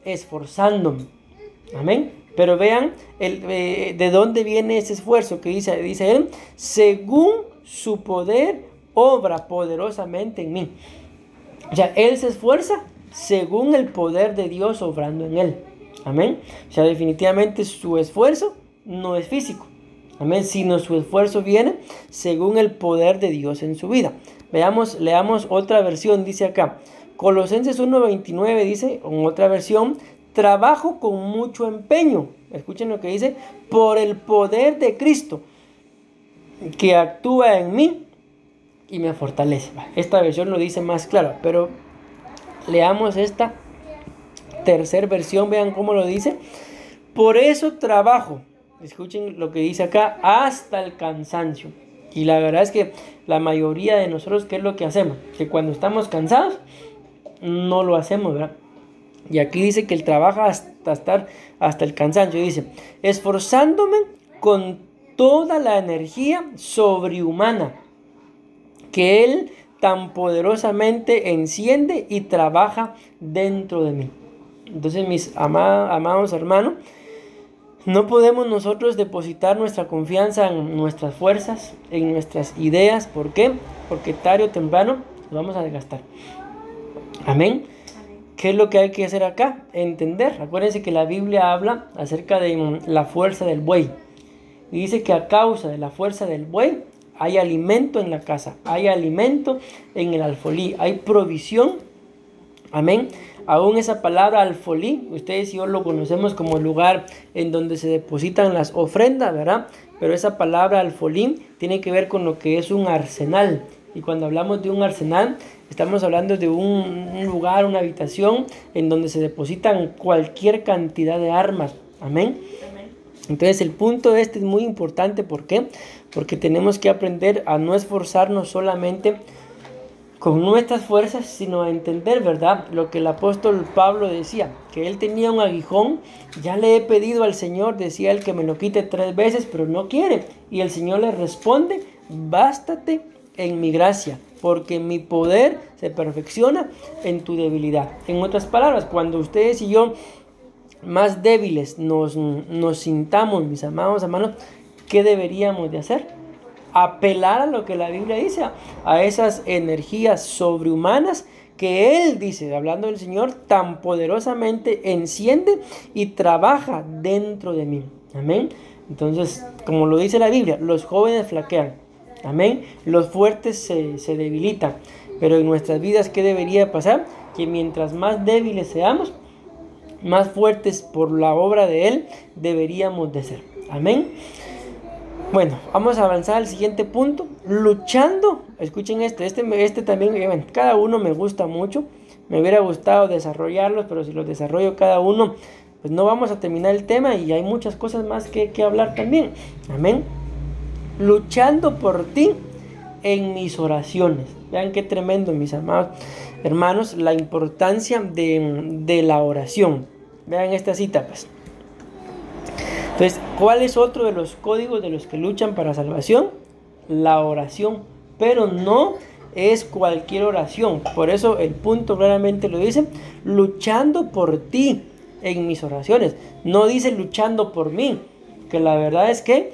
Speaker 1: esforzándome. Amén. Pero vean de dónde viene ese esfuerzo que dice él, según su poder obra poderosamente en mí. O sea, él se esfuerza según el poder de Dios obrando en él. Amén. O sea, definitivamente su esfuerzo no es físico. Amén. Sino su esfuerzo viene según el poder de Dios en su vida. Leamos otra versión, dice acá. Colosenses 1:29 dice, en otra versión, trabajo con mucho empeño. Escuchen lo que dice, por el poder de Cristo que actúa en mí y me fortalece. Esta versión lo dice más claro, pero leamos esta tercera versión, vean cómo lo dice. Por eso trabajo, escuchen lo que dice acá, hasta el cansancio. Y la verdad es que la mayoría de nosotros, ¿qué es lo que hacemos? Que cuando estamos cansados, no lo hacemos, ¿verdad? Y aquí dice que él trabaja hasta el cansancio. Dice, esforzándome con toda la energía sobrehumana que él tan poderosamente enciende y trabaja dentro de mí. Entonces, mis amados hermanos, no podemos nosotros depositar nuestra confianza en nuestras fuerzas, en nuestras ideas. ¿Por qué? Porque tarde o temprano nos vamos a desgastar. Amén. ¿Qué es lo que hay que hacer acá? Entender. Acuérdense que la Biblia habla acerca de la fuerza del buey. Y dice que a causa de la fuerza del buey hay alimento en la casa, hay alimento en el alfolí, hay provisión. Amén. Aún esa palabra alfolí, ustedes y yo lo conocemos como el lugar en donde se depositan las ofrendas, ¿verdad? Pero esa palabra alfolí tiene que ver con lo que es un arsenal. Y cuando hablamos de un arsenal, estamos hablando de un lugar, una habitación en donde se depositan cualquier cantidad de armas. Amén. Entonces el punto este es muy importante. ¿Por qué? Porque tenemos que aprender a no esforzarnos solamente con nuestras fuerzas, sino a entender, ¿verdad? Lo que el apóstol Pablo decía, que él tenía un aguijón, ya le he pedido al Señor, decía él, que me lo quite 3 veces, pero no quiere. Y el Señor le responde, bástate en mi gracia, porque mi poder se perfecciona en tu debilidad. En otras palabras, cuando ustedes y yo más débiles nos sintamos, mis amados hermanos, ¿qué deberíamos de hacer? Apelar a lo que la Biblia dice, a esas energías sobrehumanas que Él dice, hablando del Señor, tan poderosamente enciende y trabaja dentro de mí. Amén. Entonces, como lo dice la Biblia, los jóvenes flaquean. Amén. Los fuertes se debilitan. Pero en nuestras vidas, ¿qué debería pasar? Que mientras más débiles seamos, más fuertes por la obra de Él deberíamos de ser. Amén. Bueno, vamos a avanzar al siguiente punto. Luchando. Escuchen este también, cada uno me gusta mucho. Me hubiera gustado desarrollarlos, pero si los desarrollo cada uno, pues no vamos a terminar el tema y hay muchas cosas más que hablar también. Amén. Luchando por ti en mis oraciones. Vean qué tremendo, mis amados hermanos, la importancia de la oración. Vean esta cita, pues. Entonces, ¿cuál es otro de los códigos de los que luchan para salvación? La oración. Pero no es cualquier oración. Por eso el punto claramente lo dice, luchando por ti en mis oraciones. No dice luchando por mí. Que la verdad es que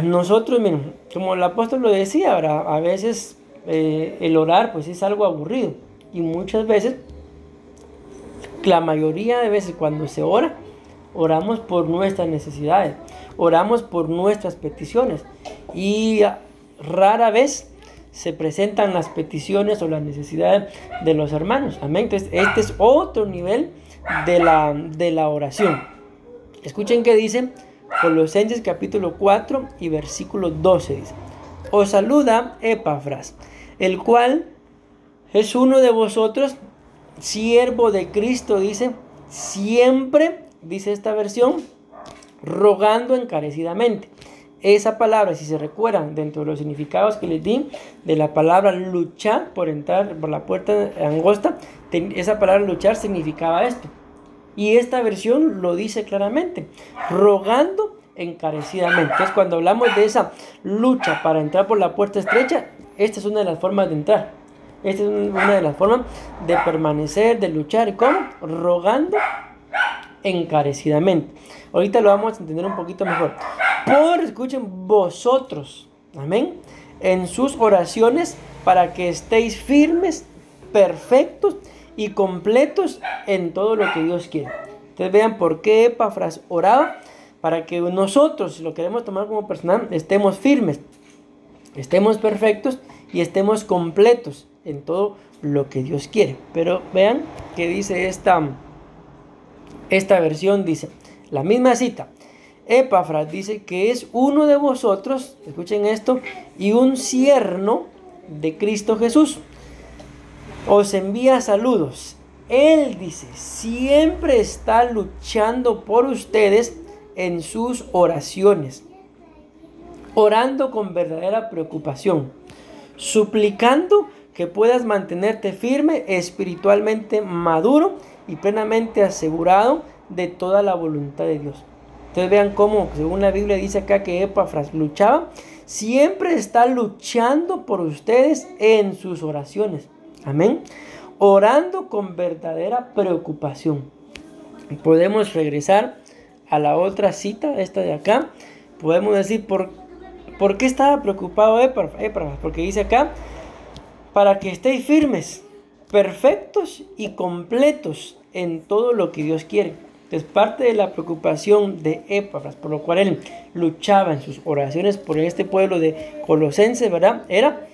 Speaker 1: nosotros, miren, como el apóstol lo decía, ahora, a veces el orar pues es algo aburrido. Y muchas veces, la mayoría de veces cuando se ora, oramos por nuestras necesidades, oramos por nuestras peticiones y rara vez se presentan las peticiones o las necesidades de los hermanos. Amén. Entonces este es otro nivel de la oración. Escuchen qué dice Colosenses capítulo 4 y versículo 12. Dice, os saluda Epafras, el cual es uno de vosotros, siervo de Cristo, dice, siempre, dice esta versión, rogando encarecidamente. Esa palabra, si se recuerdan, dentro de los significados que les di, de la palabra luchar por entrar por la puerta angosta, esa palabra luchar significaba esto. Y esta versión lo dice claramente, rogando encarecidamente. Entonces, cuando hablamos de esa lucha para entrar por la puerta estrecha, esta es una de las formas de entrar. Esta es una de las formas de permanecer, de luchar. ¿Cómo? Rogando encarecidamente. Ahorita lo vamos a entender un poquito mejor. Escuchen, vosotros, amén, en sus oraciones, para que estéis firmes, perfectos y completos en todo lo que Dios quiere. Ustedes vean por qué Epafras oraba, para que nosotros, si lo queremos tomar como personal, estemos firmes, estemos perfectos y estemos completos en todo lo que Dios quiere. Pero vean que dice esta versión, dice, la misma cita, Epafras dice que es uno de vosotros, escuchen esto, y un siervo de Cristo Jesús. Os envía saludos. Él dice, siempre está luchando por ustedes en sus oraciones, orando con verdadera preocupación, suplicando que puedas mantenerte firme, espiritualmente maduro y plenamente asegurado de toda la voluntad de Dios. Entonces vean cómo, según la Biblia dice acá que Epafras luchaba, siempre está luchando por ustedes en sus oraciones. Amén. Orando con verdadera preocupación. Podemos regresar a la otra cita, esta de acá. Podemos decir, ¿por qué estaba preocupado Epafras? Porque dice acá, para que estéis firmes, perfectos y completos en todo lo que Dios quiere. Entonces, parte de la preocupación de Epafras, por lo cual él luchaba en sus oraciones por este pueblo de Colosenses, ¿verdad? Era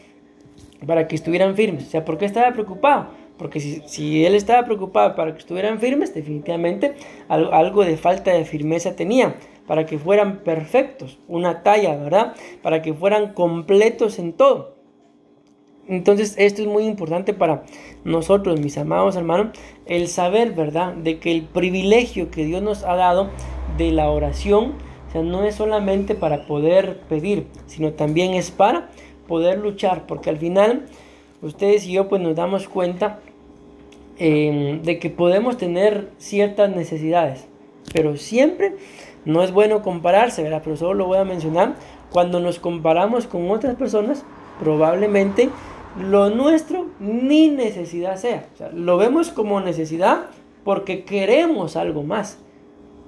Speaker 1: para que estuvieran firmes. O sea, ¿por qué estaba preocupado? Porque si él estaba preocupado para que estuvieran firmes, definitivamente algo de falta de firmeza tenía, para que fueran perfectos, una talla, ¿verdad? Para que fueran completos en todo. Entonces esto es muy importante para nosotros, mis amados hermanos, el saber, ¿verdad?, de que el privilegio que Dios nos ha dado de la oración, o sea, no es solamente para poder pedir, sino también es para poder luchar, porque al final ustedes y yo pues nos damos cuenta de que podemos tener ciertas necesidades, pero siempre no es bueno compararse, ¿verdad? Pero solo lo voy a mencionar, cuando nos comparamos con otras personas, probablemente lo nuestro ni necesidad sea. O sea, lo vemos como necesidad porque queremos algo más.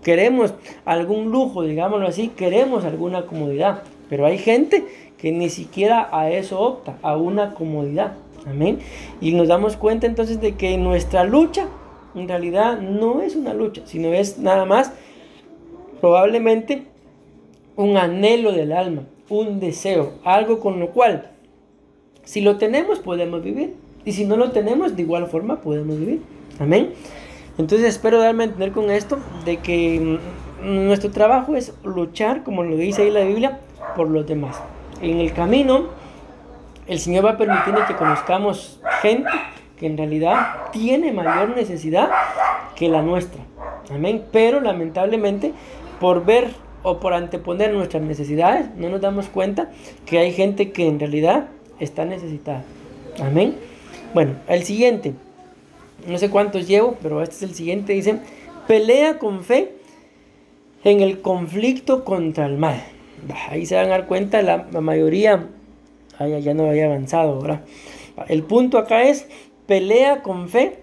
Speaker 1: Queremos algún lujo, digámoslo así, queremos alguna comodidad. Pero hay gente que ni siquiera a eso opta, a una comodidad. Amén. Y nos damos cuenta entonces de que nuestra lucha en realidad no es una lucha, sino es nada más probablemente un anhelo del alma, un deseo, algo con lo cual si lo tenemos podemos vivir, y si no lo tenemos de igual forma podemos vivir. Amén. Entonces espero darme a entender con esto de que nuestro trabajo es luchar, como lo dice ahí la Biblia, por los demás. En el camino el Señor va a permitir que conozcamos gente que en realidad tiene mayor necesidad que la nuestra. Amén. Pero lamentablemente por ver o por anteponer nuestras necesidades no nos damos cuenta que hay gente que en realidad está necesitada. Amén. Bueno, el siguiente, no sé cuántos llevo, pero este es el siguiente. Dice, pelea con fe en el conflicto contra el mal. Ahí se van a dar cuenta la mayoría. Ya no había avanzado, ¿verdad? El punto acá es, pelea con fe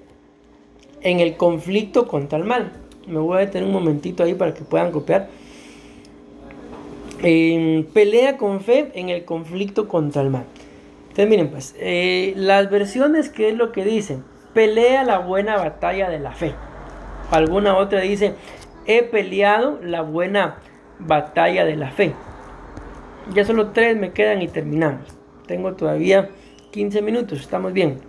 Speaker 1: en el conflicto contra el mal. Me voy a detener un momentito ahí para que puedan copiar. Pelea con fe en el conflicto contra el mal. Entonces miren pues, las versiones, ¿qué es lo que dicen? Pelea la buena batalla de la fe. Alguna otra dice, he peleado la buena batalla de la fe. Ya solo 3 me quedan y terminamos. Tengo todavía 15 minutos, estamos bien.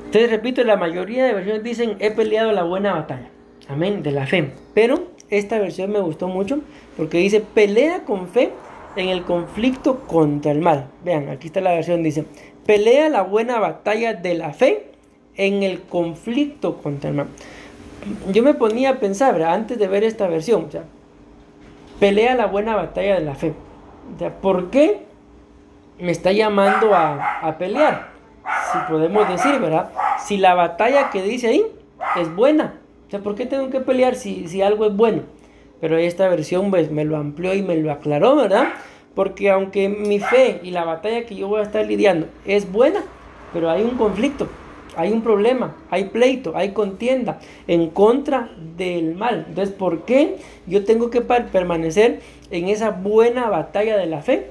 Speaker 1: Entonces repito, la mayoría de versiones dicen, he peleado la buena batalla. Amén, de la fe. Pero esta versión me gustó mucho porque dice, pelea con fe en el conflicto contra el mal. Vean, aquí está la versión, dice, pelea la buena batalla de la fe en el conflicto contra el mal. Yo me ponía a pensar, ¿verdad?, antes de ver esta versión, o sea, pelea la buena batalla de la fe. O sea, ¿por qué me está llamando a pelear? Si podemos decir, ¿verdad?, si la batalla que dice ahí es buena. O sea, ¿por qué tengo que pelear si algo es bueno? Pero esta versión pues me lo amplió y me lo aclaró, ¿verdad? Porque aunque mi fe y la batalla que yo voy a estar lidiando es buena, pero hay un conflicto, hay un problema, hay pleito, hay contienda en contra del mal. Entonces, ¿por qué yo tengo que permanecer en esa buena batalla de la fe?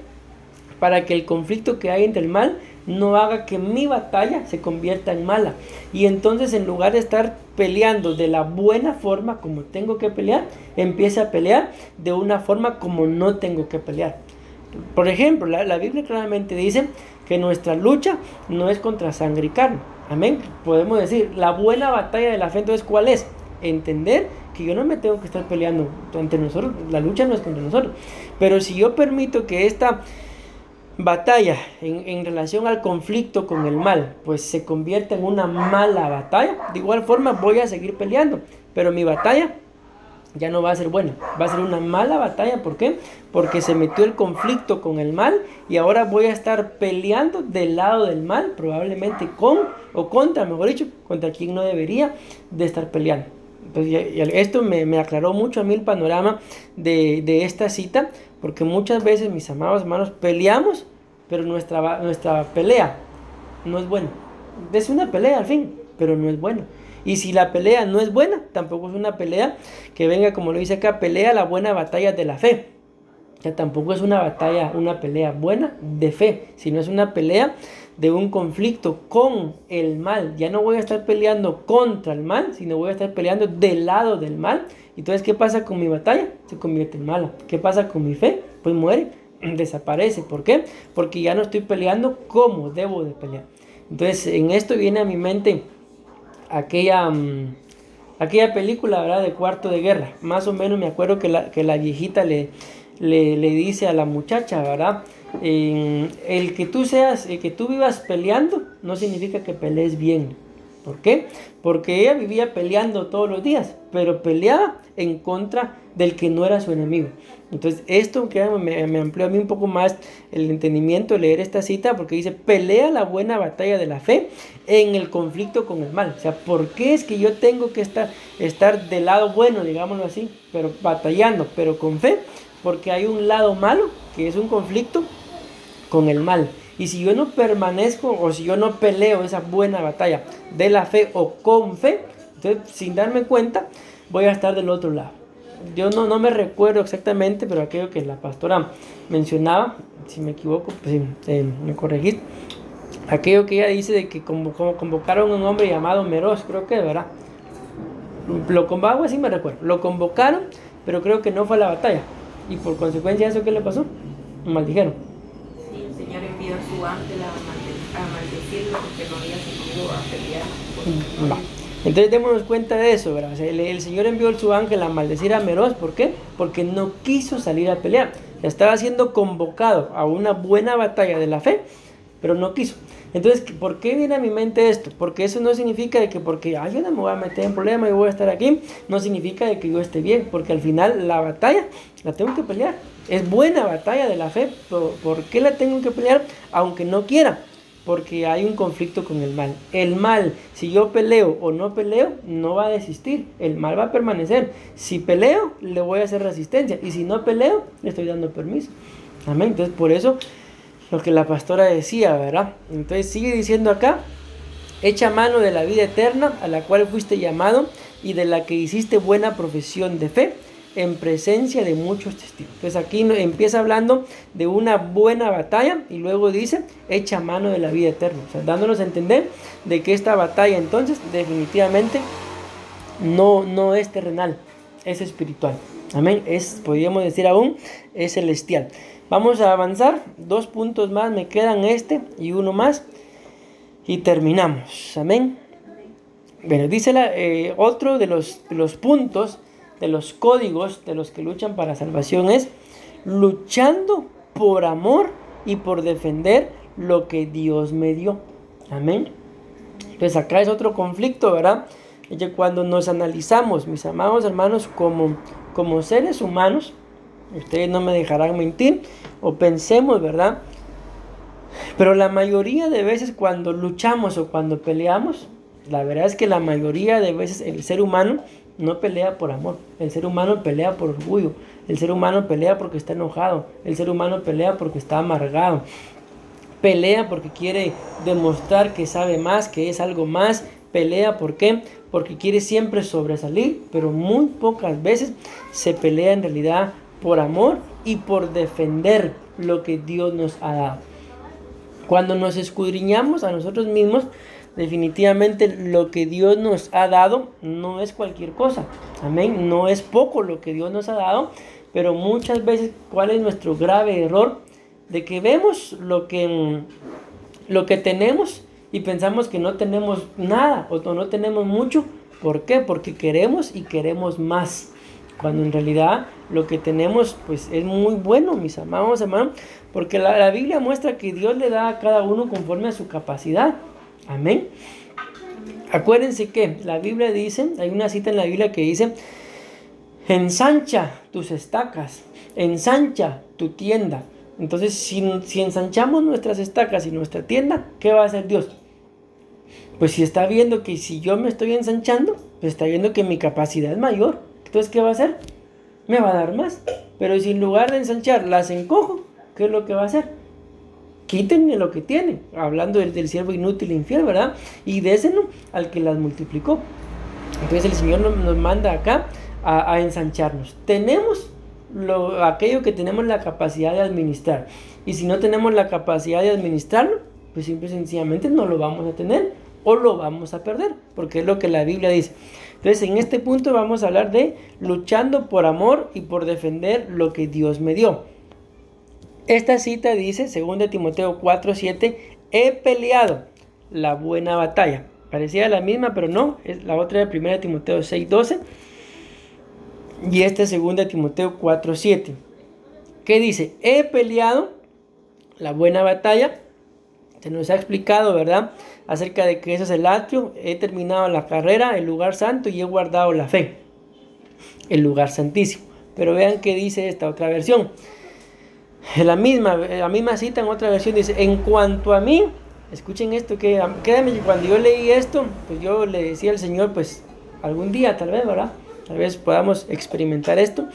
Speaker 1: Para que el conflicto que hay entre el mal no haga que mi batalla se convierta en mala. Y entonces, en lugar de estar peleando de la buena forma como tengo que pelear, empiece a pelear de una forma como no tengo que pelear. Por ejemplo, la Biblia claramente dice que nuestra lucha no es contra sangre y carne. Amén. Podemos decir, la buena batalla de la fe, entonces, ¿cuál es? Entender que yo no me tengo que estar peleando entre nosotros. La lucha no es contra nosotros. Pero si yo permito que esta batalla en relación al conflicto con el mal pues se convierta en una mala batalla, de igual forma voy a seguir peleando, pero mi batalla ya no va a ser buena, va a ser una mala batalla. ¿Por qué? Porque se metió el conflicto con el mal y ahora voy a estar peleando del lado del mal, probablemente con o contra, mejor dicho, contra quien no debería de estar peleando. Entonces, esto me aclaró mucho a mí el panorama de esta cita, porque muchas veces, mis amados hermanos, peleamos, pero nuestra pelea no es buena. Es una pelea al fin, pero no es buena. Y si la pelea no es buena, tampoco es una pelea que venga, como lo dice acá, pelea la buena batalla de la fe. O sea, tampoco es una pelea buena de fe, sino es una pelea de un conflicto con el mal. Ya no voy a estar peleando contra el mal, sino voy a estar peleando del lado del mal. Entonces, ¿qué pasa con mi batalla? Se convierte en mala. ¿Qué pasa con mi fe? Pues muere, desaparece. ¿Por qué? Porque ya no estoy peleando como debo de pelear. Entonces, en esto viene a mi mente aquella película, ¿verdad?, de Cuarto de Guerra. Más o menos me acuerdo que la viejita le dice a la muchacha, ¿verdad?, el que tú vivas peleando no significa que pelees bien. ¿Por qué? Porque ella vivía peleando todos los días, pero peleaba en contra del que no era su enemigo. Entonces, esto que me amplió a mí un poco más el entendimiento de leer esta cita, porque dice, pelea la buena batalla de la fe en el conflicto con el mal. O sea, ¿por qué es que yo tengo que estar del lado bueno, digámoslo así, pero batallando, pero con fe? Porque hay un lado malo, que es un conflicto con el mal. Y si yo no permanezco o si yo no peleo esa buena batalla de la fe o con fe, entonces, sin darme cuenta, voy a estar del otro lado. Yo no me recuerdo exactamente, pero aquello que la pastora mencionaba, si me equivoco, pues me corregís. Aquello que ella dice de que convocaron a un hombre llamado Meroz, creo que, ¿verdad? Algo así me recuerdo. Lo convocaron, pero creo que no fue a la batalla. Y por consecuencia, ¿eso qué le pasó? Lo maldijeron.
Speaker 2: Sí, el Señor envió a su ángel a maldecirlo porque no había salido a pelear.
Speaker 1: Entonces démonos cuenta de eso, ¿verdad? O sea, el Señor envió a su ángel a maldecir a Meroz. ¿Por qué? Porque no quiso salir a pelear. Estaba siendo convocado a una buena batalla de la fe, pero no quiso. Entonces, ¿por qué viene a mi mente esto? Porque eso no significa de que porque yo no me voy a meter en problemas y voy a estar aquí, no significa de que yo esté bien, porque al final la batalla la tengo que pelear. Es buena batalla de la fe. ¿Por qué la tengo que pelear? Aunque no quiera. Porque hay un conflicto con el mal. El mal, si yo peleo o no peleo, no va a desistir. El mal va a permanecer. Si peleo, le voy a hacer resistencia. Y si no peleo, le estoy dando permiso. Amén. Entonces, por eso, lo que la pastora decía, ¿verdad? Entonces, sigue diciendo acá, echa mano de la vida eterna, a la cual fuiste llamado, y de la que hiciste buena profesión de fe, en presencia de muchos testigos. Entonces aquí empieza hablando de una buena batalla y luego dice, echa mano de la vida eterna. O sea, dándonos a entender de que esta batalla entonces definitivamente no es terrenal, es espiritual. Amén. Podríamos decir aún, es celestial. Vamos a avanzar. 2 puntos más me quedan, y uno más, y terminamos. Amén. Bueno, dice otro de los puntos, de los códigos de los que luchan para salvación, es luchando por amor y por defender lo que Dios me dio. Amén. Pues acá es otro conflicto, ¿verdad? Y que cuando nos analizamos, mis amados hermanos, como seres humanos, ustedes no me dejarán mentir, o pensemos, ¿verdad? Pero la mayoría de veces cuando luchamos o cuando peleamos, la verdad es que la mayoría de veces el ser humano no pelea por amor. El ser humano pelea por orgullo. El ser humano pelea porque está enojado. El ser humano pelea porque está amargado. Pelea porque quiere demostrar que sabe más, que es algo más. Pelea, ¿por qué? Porque quiere siempre sobresalir, pero muy pocas veces se pelea en realidad por amor y por defender lo que Dios nos ha dado. Cuando nos escudriñamos a nosotros mismos, definitivamente lo que Dios nos ha dado no es cualquier cosa. Amén. No es poco lo que Dios nos ha dado, pero muchas veces, ¿cuál es nuestro grave error? De que vemos lo que tenemos y pensamos que no tenemos nada o no tenemos mucho. ¿Por qué? Porque queremos y queremos más. Cuando en realidad lo que tenemos pues es muy bueno, mis amados hermanos, porque la Biblia muestra que Dios le da a cada uno conforme a su capacidad. Amén. Acuérdense que la Biblia dice, hay una cita en la Biblia que dice: ensancha tus estacas, ensancha tu tienda. Entonces, si ensanchamos nuestras estacas y nuestra tienda, ¿qué va a hacer Dios? Pues si está viendo que si yo me estoy ensanchando, pues está viendo que mi capacidad es mayor. Entonces, ¿qué va a hacer? Me va a dar más. Pero si en lugar de ensanchar las encojo, ¿qué es lo que va a hacer? Quítenme lo que tienen. Hablando del siervo inútil e infiel, ¿verdad? Y déselo al que las multiplicó. Entonces el Señor nos manda acá a ensancharnos. Tenemos aquello que tenemos la capacidad de administrar. Y si no tenemos la capacidad de administrarlo, pues simple y sencillamente no lo vamos a tener o lo vamos a perder, porque es lo que la Biblia dice. Entonces en este punto vamos a hablar de luchando por amor y por defender lo que Dios me dio. Esta cita dice, 2 Timoteo 4:7, he peleado la buena batalla. Parecía la misma, pero no, es la otra de 1 Timoteo 6:12 y esta es 2 Timoteo 4:7. ¿Qué dice? He peleado la buena batalla. Se nos ha explicado, ¿verdad?, acerca de que eso es el atrio. He terminado la carrera, el lugar santo, y he guardado la fe, el lugar santísimo. Pero vean qué dice esta otra versión. La misma cita en otra versión dice: en cuanto a mí, escuchen esto, que créanme que cuando yo leí esto, pues yo le decía al Señor, pues algún día tal vez, ¿verdad?, tal vez podamos experimentar esto.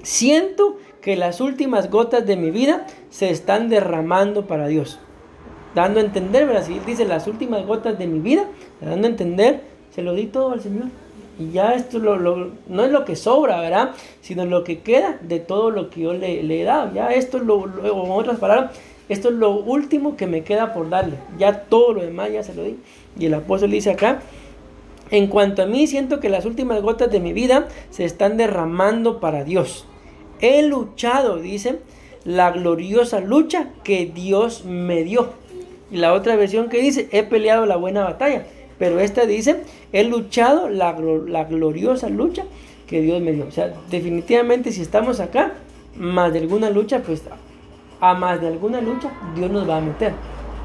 Speaker 1: Siento que las últimas gotas de mi vida se están derramando para Dios. Dando a entender, ¿verdad? Si Él dice las últimas gotas de mi vida, dando a entender, se lo di todo al Señor. Y ya esto no es lo que sobra, ¿verdad?, sino lo que queda de todo lo que yo le he dado. Ya esto es o en otras palabras, esto es lo último que me queda por darle. Ya todo lo demás ya se lo di. Y el apóstol dice acá: en cuanto a mí, siento que las últimas gotas de mi vida se están derramando para Dios. He luchado, dice, la gloriosa lucha que Dios me dio. Y la otra versión que dice: he peleado la buena batalla. Pero esta dice: he luchado la gloriosa lucha que Dios me dio. O sea, definitivamente si estamos acá, más de alguna lucha, pues a más de alguna lucha Dios nos va a meter.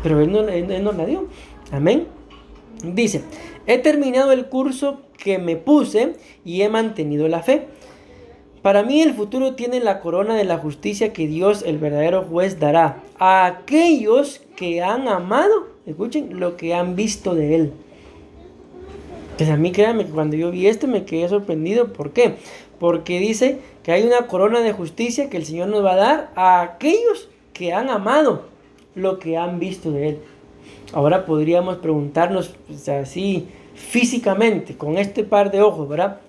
Speaker 1: Pero Él nos la dio. Amén. Dice: he terminado el curso que me puse y he mantenido la fe. Para mí el futuro tiene la corona de la justicia que Dios, el verdadero juez, dará a aquellos que han amado, escuchen, lo que han visto de Él. Pues a mí, créanme, que cuando yo vi esto me quedé sorprendido. ¿Por qué? Porque dice que hay una corona de justicia que el Señor nos va a dar a aquellos que han amado lo que han visto de Él. Ahora podríamos preguntarnos, pues, así físicamente, con este par de ojos, ¿verdad?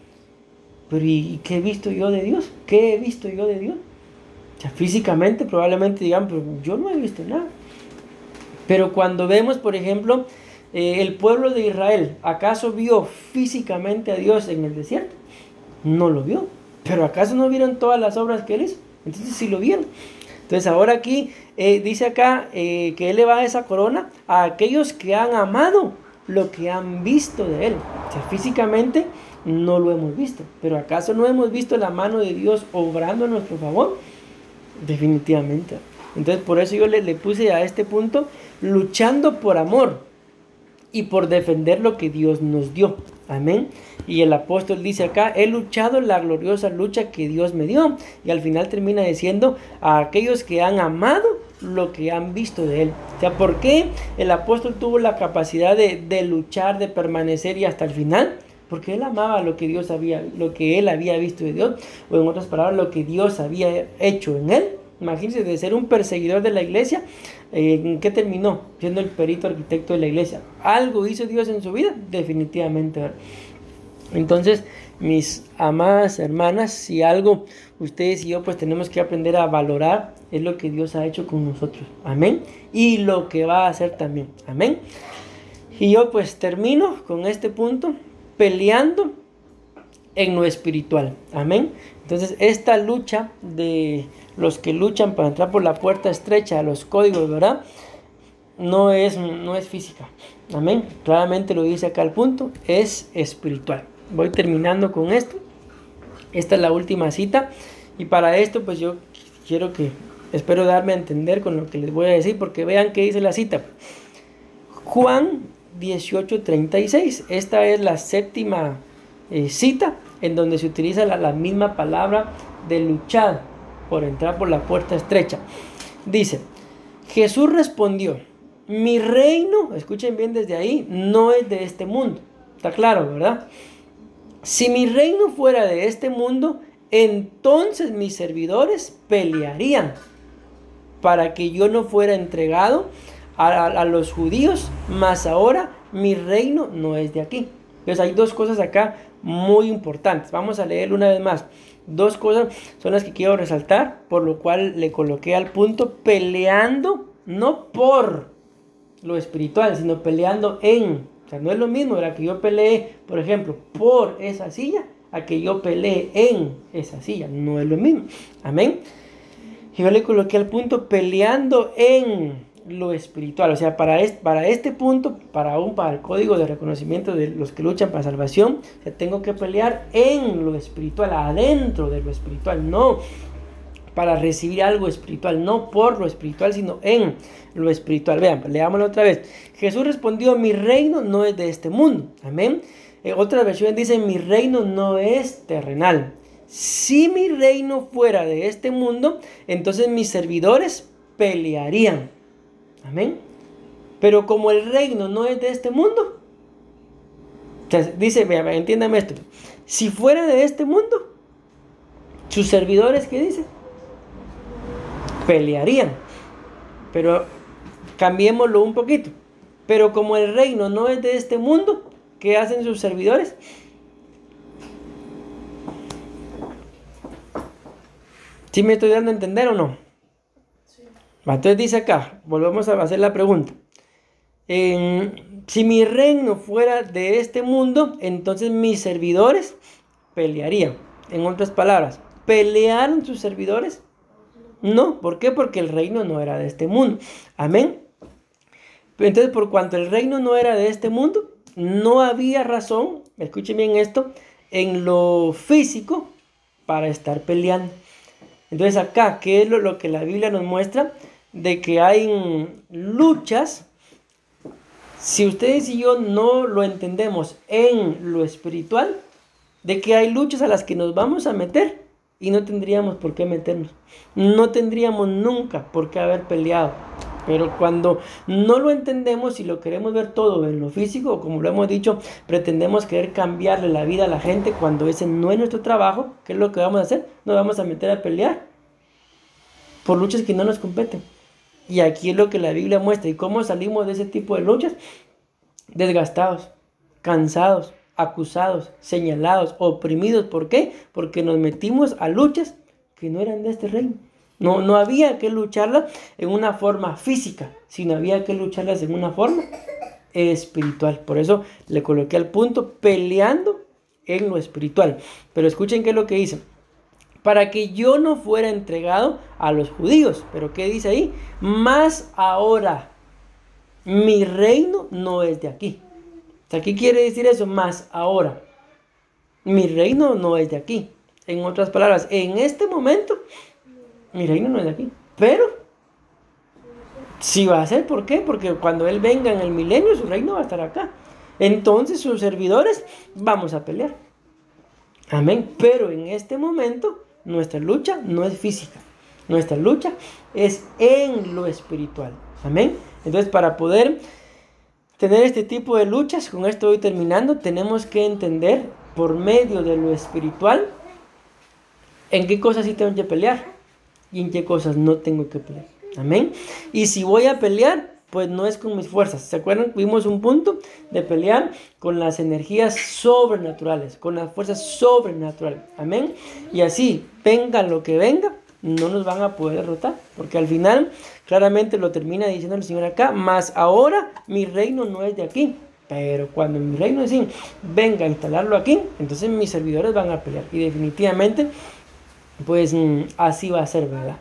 Speaker 1: Pero ¿y qué he visto yo de Dios? ¿Qué he visto yo de Dios? O sea, físicamente probablemente digan: pero yo no he visto nada. Pero cuando vemos, por ejemplo, el pueblo de Israel, ¿acaso vio físicamente a Dios en el desierto? No lo vio. ¿Pero acaso no vieron todas las obras que Él hizo? Entonces sí lo vieron. Entonces ahora aquí dice acá que Él le va a esa corona a aquellos que han amado lo que han visto de Él. O sea, físicamente no lo hemos visto. ¿Pero acaso no hemos visto la mano de Dios obrando a nuestro favor? Definitivamente. Entonces por eso yo le puse a este punto, luchando por amor y por defender lo que Dios nos dio. Amén. Y el apóstol dice acá, he luchado la gloriosa lucha que Dios me dio. Y al final termina diciendo, a aquellos que han amado lo que han visto de Él. O sea, ¿por qué el apóstol tuvo la capacidad de luchar, de permanecer y hasta el final? Porque él amaba lo que lo que él había visto de Dios, o en otras palabras, lo que Dios había hecho en él. Imagínense, de ser un perseguidor de la iglesia, ¿en qué terminó? Siendo el perito arquitecto de la iglesia. ¿Algo hizo Dios en su vida? Definitivamente, ¿verdad? Entonces, mis amadas hermanas, si algo ustedes y yo pues tenemos que aprender a valorar, es lo que Dios ha hecho con nosotros. Amén. Y lo que va a hacer también. Amén. Y yo pues termino con este punto, peleando en lo espiritual. Amén. Entonces, esta lucha de los que luchan para entrar por la puerta estrecha a los códigos, ¿verdad? No es física. Amén. Claramente lo dice acá el punto, es espiritual. Voy terminando con esto. Esta es la última cita. Y para esto, pues yo espero darme a entender con lo que les voy a decir, porque vean qué dice la cita. Juan 18:36. Esta es la séptima cita en donde se utiliza la misma palabra de luchar por entrar por la puerta estrecha. Dice, Jesús respondió, mi reino, escuchen bien desde ahí, no es de este mundo. Está claro, ¿verdad? Si mi reino fuera de este mundo, entonces mis servidores pelearían para que yo no fuera entregado a los judíos, mas ahora mi reino no es de aquí. Entonces hay dos cosas acá muy importantes. Vamos a leer una vez más. Dos cosas son las que quiero resaltar, por lo cual le coloqué al punto, peleando no por lo espiritual, sino peleando en. O sea, no es lo mismo, ¿verdad? Que yo peleé, por ejemplo, por esa silla, a que yo peleé en esa silla. No es lo mismo. Amén. Y yo le coloqué al punto, peleando en lo espiritual. O sea, para este punto, para el código de reconocimiento de los que luchan para salvación, o sea, tengo que pelear en lo espiritual, adentro de lo espiritual, no para recibir algo espiritual, no por lo espiritual, sino en lo espiritual. Vean, leámoslo otra vez. Jesús respondió, mi reino no es de este mundo. Amén. Otras versiones dicen, mi reino no es terrenal. Si mi reino fuera de este mundo, entonces mis servidores pelearían. Amén. Pero como el reino no es de este mundo, o sea, dice, vean, entiéndame esto. Si fuera de este mundo, sus servidores, ¿qué dicen? Pelearían. Pero cambiémoslo un poquito. Pero como el reino no es de este mundo, ¿qué hacen sus servidores? ¿Sí me estoy dando a entender o no? Sí. Entonces dice acá, volvemos a hacer la pregunta. Si mi reino fuera de este mundo, entonces mis servidores pelearían. En otras palabras, ¿pelearon sus servidores? No, ¿por qué? Porque el reino no era de este mundo. Amén. Entonces, por cuanto el reino no era de este mundo, no había razón, escuchen bien esto, en lo físico para estar peleando. Entonces acá, ¿qué es lo que la Biblia nos muestra? De que hay luchas. Si ustedes y yo no lo entendemos en lo espiritual, de que hay luchas a las que nos vamos a meter y no tendríamos por qué meternos. No tendríamos nunca por qué haber peleado. Pero cuando no lo entendemos y lo queremos ver todo en lo físico, como lo hemos dicho, pretendemos querer cambiarle la vida a la gente cuando ese no es nuestro trabajo. ¿Qué es lo que vamos a hacer? Nos vamos a meter a pelear por luchas que no nos competen. Y aquí es lo que la Biblia muestra. ¿Y cómo salimos de ese tipo de luchas? Desgastados, cansados, acusados, señalados, oprimidos. ¿Por qué? Porque nos metimos a luchas que no eran de este reino. No había que lucharlas en una forma física, sino había que lucharlas en una forma espiritual. Por eso le coloqué al punto, peleando en lo espiritual. Pero escuchen qué es lo que dice. Para que yo no fuera entregado a los judíos. ¿Pero qué dice ahí? Mas ahora mi reino no es de aquí. O sea, ¿qué quiere decir eso? Más ahora. Mi reino no es de aquí. En otras palabras, en este momento, mi reino no es de aquí. Pero Sí va a ser, ¿por qué? Porque cuando Él venga en el milenio, su reino va a estar acá. Entonces sus servidores vamos a pelear. Amén. Pero en este momento nuestra lucha no es física. Nuestra lucha es en lo espiritual. Amén. Entonces para poder tener este tipo de luchas, con esto voy terminando, tenemos que entender por medio de lo espiritual en qué cosas sí tengo que pelear y en qué cosas no tengo que pelear. Amén. Y si voy a pelear, pues no es con mis fuerzas. ¿Se acuerdan? Vimos un punto de pelear con las energías sobrenaturales, con las fuerzas sobrenaturales. Amén. Y así, venga lo que venga, no nos van a poder derrotar. Porque al final, claramente lo termina diciendo el Señor acá, mas ahora mi reino no es de aquí. Pero cuando mi reino es así, venga a instalarlo aquí, entonces mis servidores van a pelear. Y definitivamente, pues así va a ser, ¿verdad?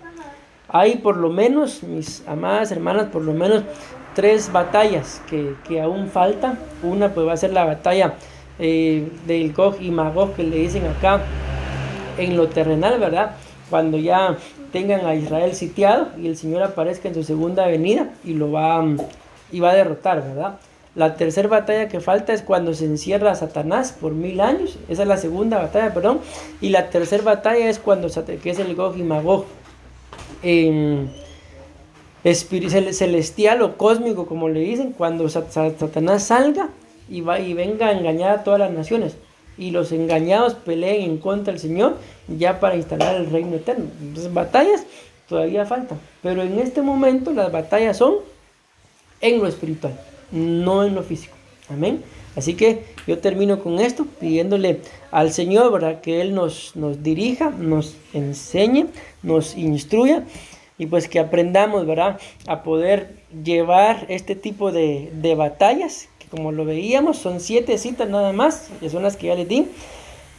Speaker 1: Hay por lo menos, mis amadas hermanas, por lo menos 3 batallas que aún faltan. Una pues va a ser la batalla del Gog y Magog, que le dicen acá en lo terrenal, ¿verdad? Cuando ya tengan a Israel sitiado y el Señor aparezca en su segunda venida y va a derrotar, ¿verdad? La tercera batalla que falta es cuando se encierra a Satanás por 1000 años. Esa es la segunda batalla, perdón. Y la tercera batalla es cuando, que es el Gog y Magog. Celestial o cósmico, como le dicen, cuando Satanás salga y venga a engañar a todas las naciones y los engañados peleen en contra del Señor ya para instalar el reino eterno. Entonces batallas todavía faltan, pero en este momento las batallas son en lo espiritual, no en lo físico. Amén. Así que yo termino con esto pidiéndole al Señor, ¿verdad?, que Él nos dirija, nos enseñe, nos instruya y pues que aprendamos, ¿verdad?, a poder llevar este tipo de batallas, que como lo veíamos son 7 citas nada más, que son las que ya les di,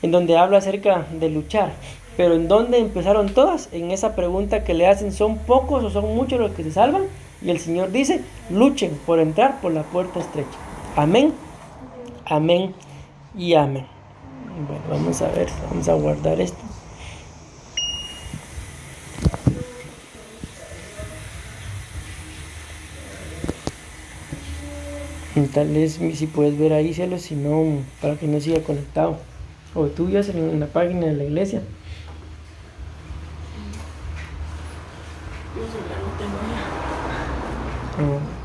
Speaker 1: en donde habla acerca de luchar. Pero ¿en dónde empezaron todas? En esa pregunta que le hacen, ¿son pocos o son muchos los que se salvan? Y el Señor dice, luchen por entrar por la puerta estrecha. Amén. Amén y amén. Bueno, vamos a ver, vamos a guardar esto. Tal vez si puedes ver ahí, cielo, si no, para que no siga conectado. O tú ya en la página de la iglesia.
Speaker 2: Yo ya no tengo ya.